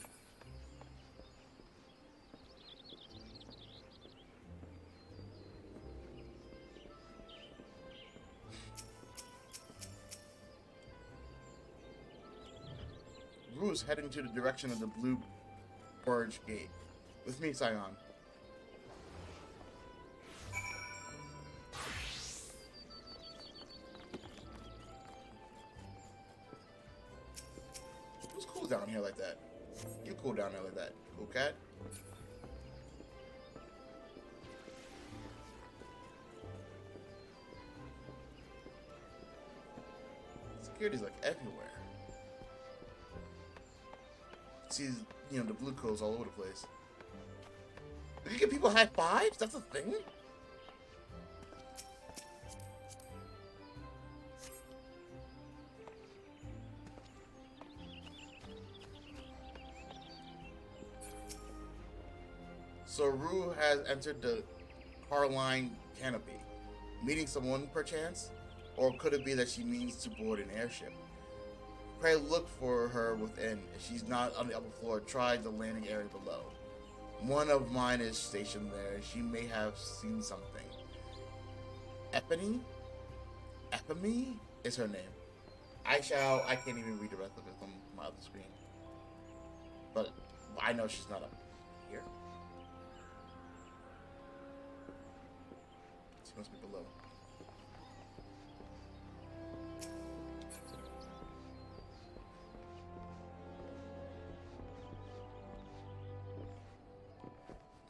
Rue's heading to the direction of the Blue Barge Gate. With me, Scion. Who's cool down here like that? You cool down there like that. Cool cat? Security's like everywhere. See, you know, the blue codes all over the place. You can give people high fives? That's a thing? So Rue has entered the Carline canopy, meeting someone perchance? Or could it be that she means to board an airship? Pray look for her within. If she's not on the upper floor, try the landing area below. One of mine is stationed there. She may have seen something. Epony? Epony is her name. I can't even read the rest of it on my other screen. But I know she's not up here. She must be below.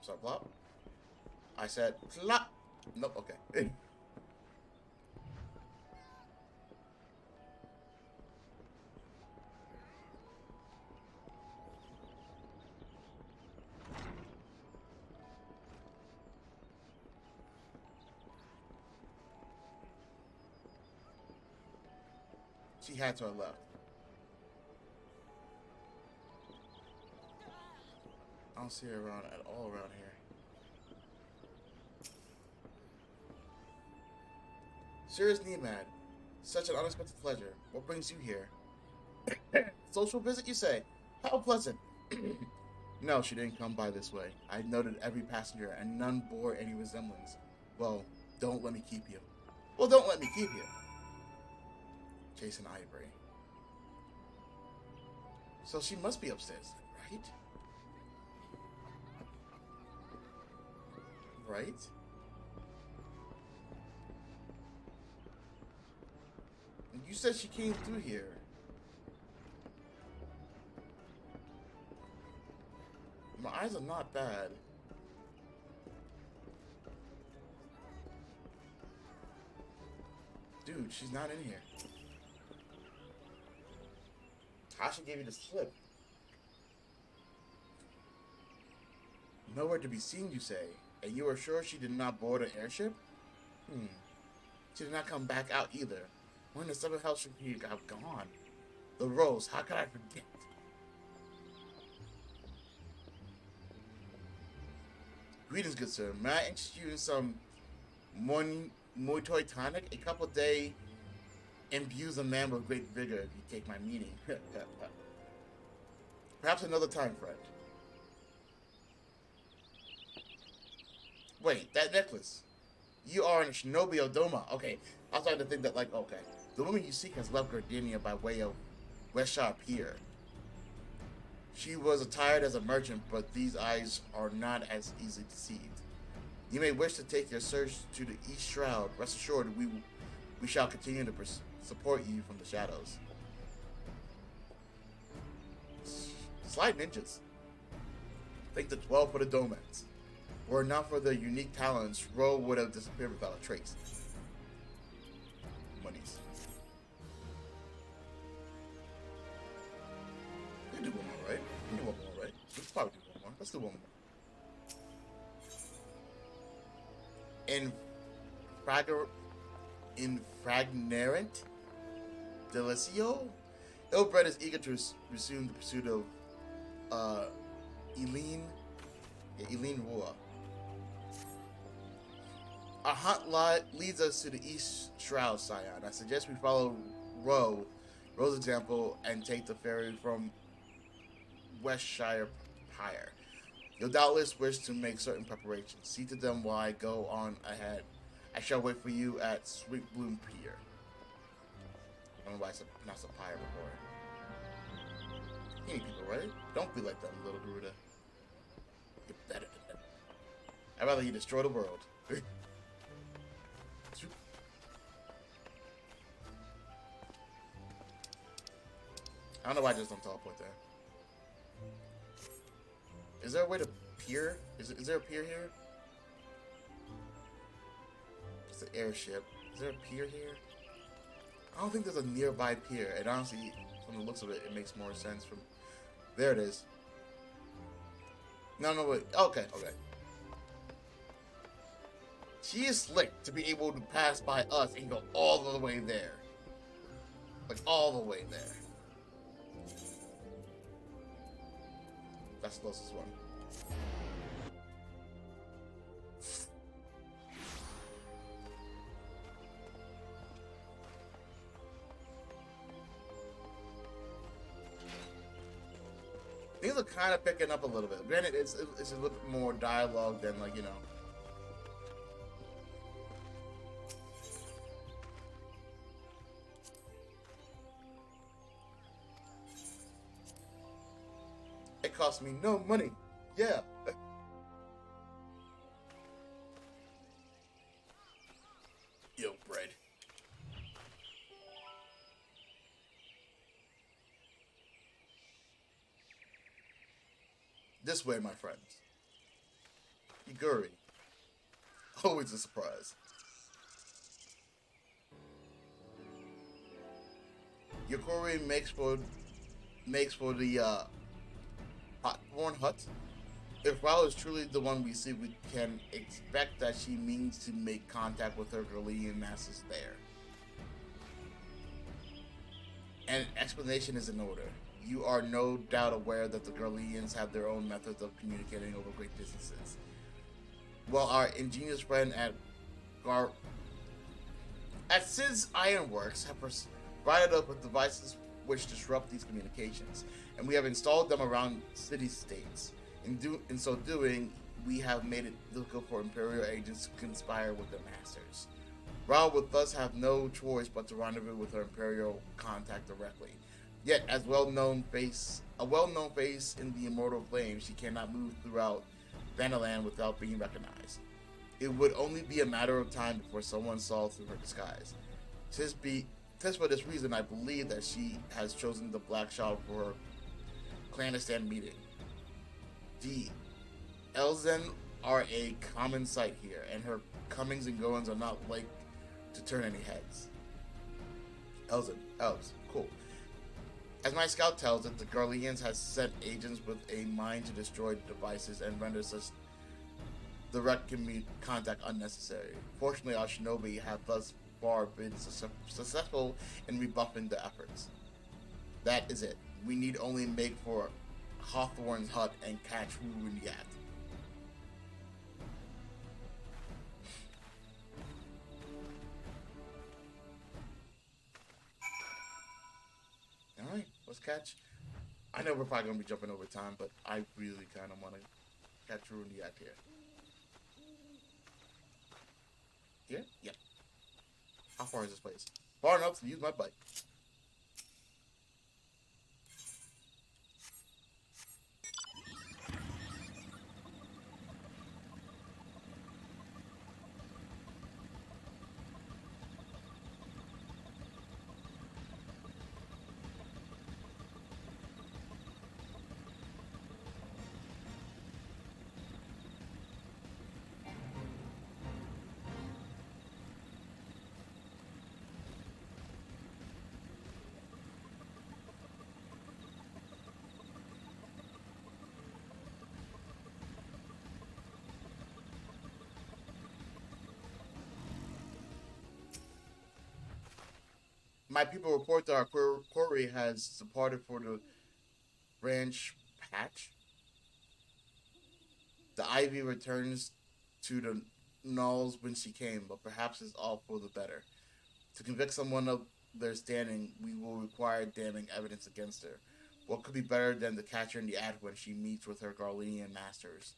Sorry, plop. I said plop. Nope, okay. She had to have left. I don't see her around at all around here. Sirius Nemad, such an unexpected pleasure. What brings you here? Social visit, you say? How pleasant. No, she didn't come by this way. I noted every passenger, and none bore any resemblance. Well, don't let me keep you. Well, don't let me keep you. Jason Ivory. So she must be upstairs, right? Right? You said she came through here. My eyes are not bad. Dude, she's not in here. Tasha gave you the slip. Nowhere to be seen, you say? And you are sure she did not board an airship? She did not come back out either. When the seven hell should he have gone? The rose, how could I forget? Greetings, good sir. May I interest you in some Muay Thai tonic? A couple day imbues a man with great vigor if you take my meaning. Perhaps another time, friend. Wait, that necklace. You are in Shinobi Odoma. Okay, I was starting to think that, like, okay. The woman you seek has left Gardenia by way of Westshire Pier. She was attired as a merchant, but these eyes are not as easily deceived. You may wish to take your search to the East Shroud. Rest assured, we shall continue to support you from the shadows. Slight ninjas. Think the 12 for the Domans. Were it not for their unique talents, Ro would have disappeared without a trace. Monies. We can do one more, right? We can do one more, right? Let's probably do one more. Let's do one more. Infragnerant Delicio? Ilbred is eager to resume the pursuit of Eileen Rua. Our hunt leads us to the East Shroud, Scion. I suggest we follow Ro's example, and take the ferry from Westshire Pier. You'll doubtless wish to make certain preparations. See to them while I go on ahead. I shall wait for you at Sweet Bloom Pier. I don't know why I pronounced a pier before. You need people, right? Don't be like them, little Garuda. You're better than them. I'd rather you destroy the world. I don't know why I just don't teleport there. Is there a way to pier? Is there a pier here? It's an airship. Is there a pier here? I don't think there's a nearby pier. And honestly, from the looks of it, it makes more sense from... There it is. No, wait. Okay. She is slick to be able to pass by us and go all the way there. Like, all the way there. That's the closest one. are kind of picking up a little bit. Granted, it's a little bit more dialogue than, like, you know. It cost me no money. Yeah. Yo, bread. This way, my friends. Iguri. Always a surprise. Yukuri makes for the Hawthorne hut. If Rao is truly the one we see, we can expect that she means to make contact with her Garlean masters there. An explanation is in order. You are no doubt aware that the Garleans have their own methods of communicating over great distances. Well, our ingenious friend at Sid's Ironworks have provided us with devices which disrupt these communications, and we have installed them around city-states. In so doing, we have made it difficult for Imperial agents to conspire with their masters. Ra would thus have no choice but to rendezvous with her Imperial contact directly. Yet, as a well-known face in the Immortal Flame, she cannot move throughout Vandaland without being recognized. It would only be a matter of time before someone saw through her disguise. Tis for this reason I believe that she has chosen the Black Shadow for her clandestine meeting. The Elzen are a common sight here, and her comings and goings are not like to turn any heads. Elves, cool. As my scout tells it, the Garleans has sent agents with a mind to destroy the devices and render such direct contact unnecessary. Fortunately, our shinobi have thus far been successful in rebuffing the efforts. That is it. We need only make for Hawthorne's hut and catch Wu in the act. Alright, let's catch. I know we're probably going to be jumping over time, but I really kind of want to catch Wu in the act here. Here? Yep. How far is this place? Far enough to use my bike. My people report that our quarry has departed for the branch patch. The ivy returns to the knolls when she came, but perhaps it's all for the better. To convict someone of their standing, we will require damning evidence against her. What could be better than to catch her in the act when she meets with her Garlean masters?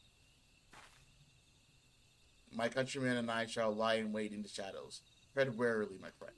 My countrymen and I shall lie in wait in the shadows. Tread warily, my friend.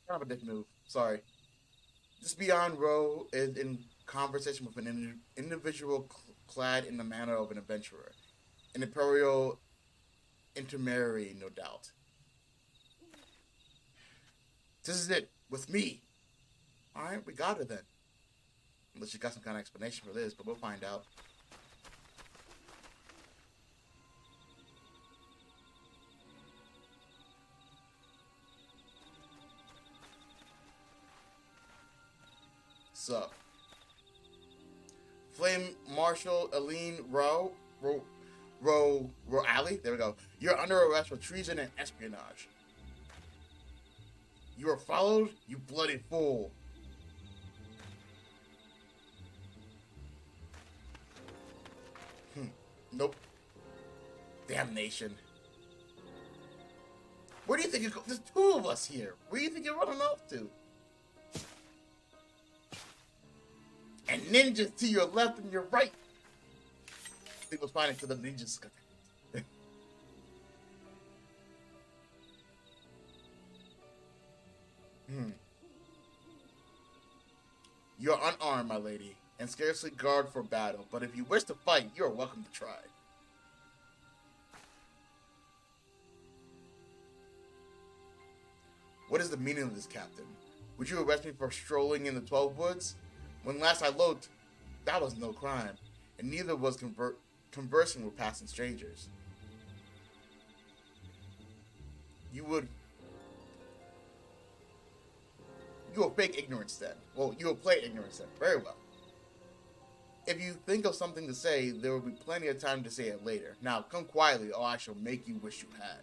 Kind of a dick move. Sorry. Just beyond Row is in conversation with an individual clad in the manner of an adventurer. An Imperial intermarry, no doubt. This is it. With me. Alright, we got her then. Unless you got some kind of explanation for this, but we'll find out. So, Flame Marshal Aline Ali, there we go. You're under arrest for treason and espionage. You are followed, you bloody fool. Nope. Damnation. Where do you think you're going? There's two of us here. Where do you think you're running off to? And ninjas to your left and your right. I think it was fine until the ninjas. You're unarmed, my lady, and scarcely guard for battle, but if you wish to fight, you are welcome to try. What is the meaning of this, Captain? Would you arrest me for strolling in the 12 Woods? When last I looked, that was no crime, and neither was conversing with passing strangers. You will fake ignorance then. Well, you will play ignorance then. Very well. If you think of something to say, there will be plenty of time to say it later. Now, come quietly, or I shall make you wish you had.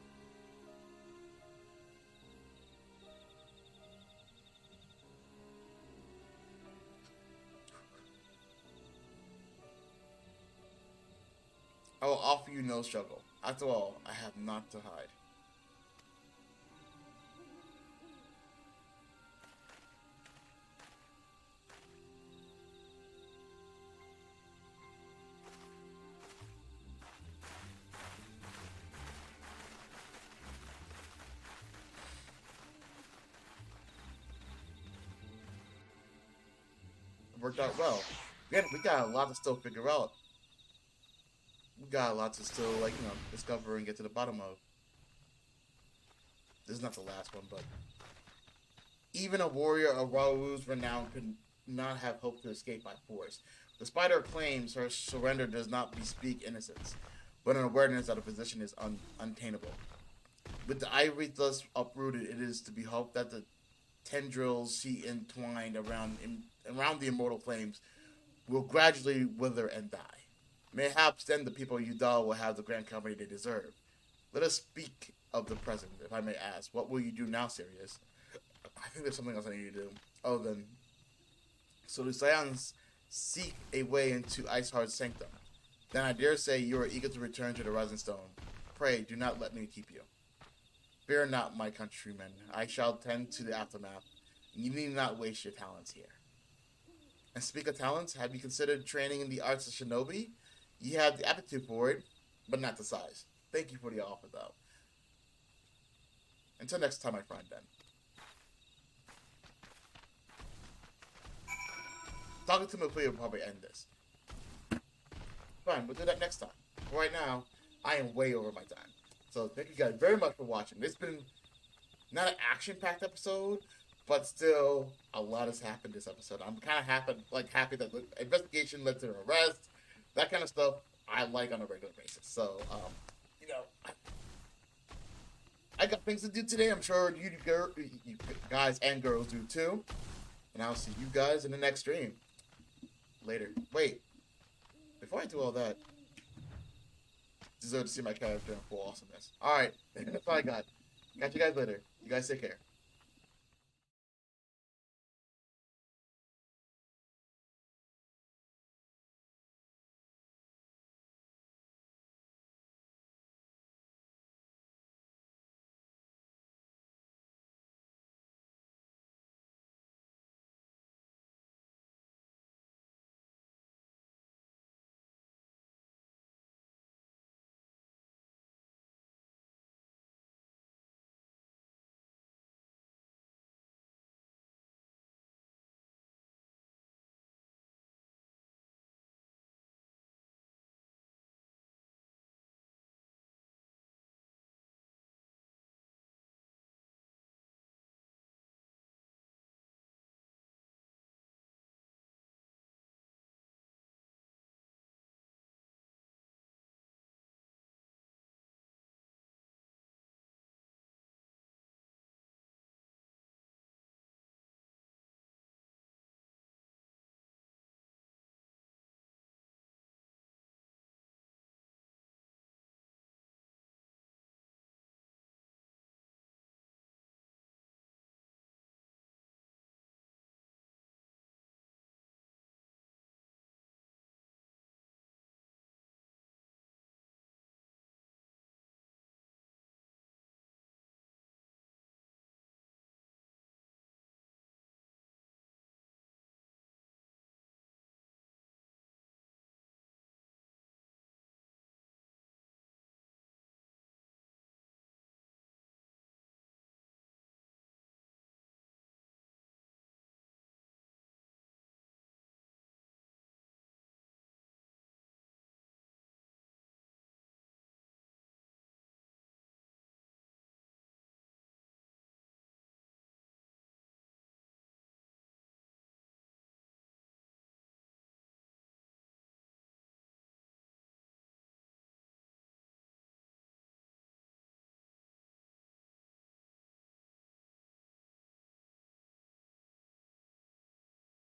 I will offer you no struggle. After all, I have naught to hide. It worked out well. We got a lot to still figure out. We got a lot to still, like, you know, discover and get to the bottom of. This is not the last one, but even a warrior of Raoul's renown could not have hoped to escape by force. Despite her claims, her surrender does not bespeak innocence, but an awareness that her position is untainable. With the ivory thus uprooted, it is to be hoped that the tendrils she entwined around the immortal flames will gradually wither and die. Mayhaps then the people of Ul'dah will have the grand company they deserve. Let us speak of the present, if I may ask. What will you do now, Sirius? I think there's something else I need to do. Oh, then. So the Scions seek a way into Iceheart's sanctum. Then I dare say you are eager to return to the Rising Stone. Pray, do not let me keep you. Fear not, my countrymen. I shall tend to the aftermath. You need not waste your talents here. And speak of talents, have you considered training in the arts of shinobi? You have the aptitude for it, but not the size. Thank you for the offer, though. Until next time, my friend, then. Talking to Nicolas will probably end this. Fine, we'll do that next time. For right now, I am way over my time. So thank you guys very much for watching. It's been not an action-packed episode, but still a lot has happened this episode. I'm kind of happy that the investigation led to an arrest. That kind of stuff I like on a regular basis. So, you know, I got things to do today. I'm sure you guys and girls do too. And I'll see you guys in the next stream. Later. Wait. Before I do all that, deserve to see my character in full awesomeness. Alright. That's all I got. Catch you guys later. You guys take care.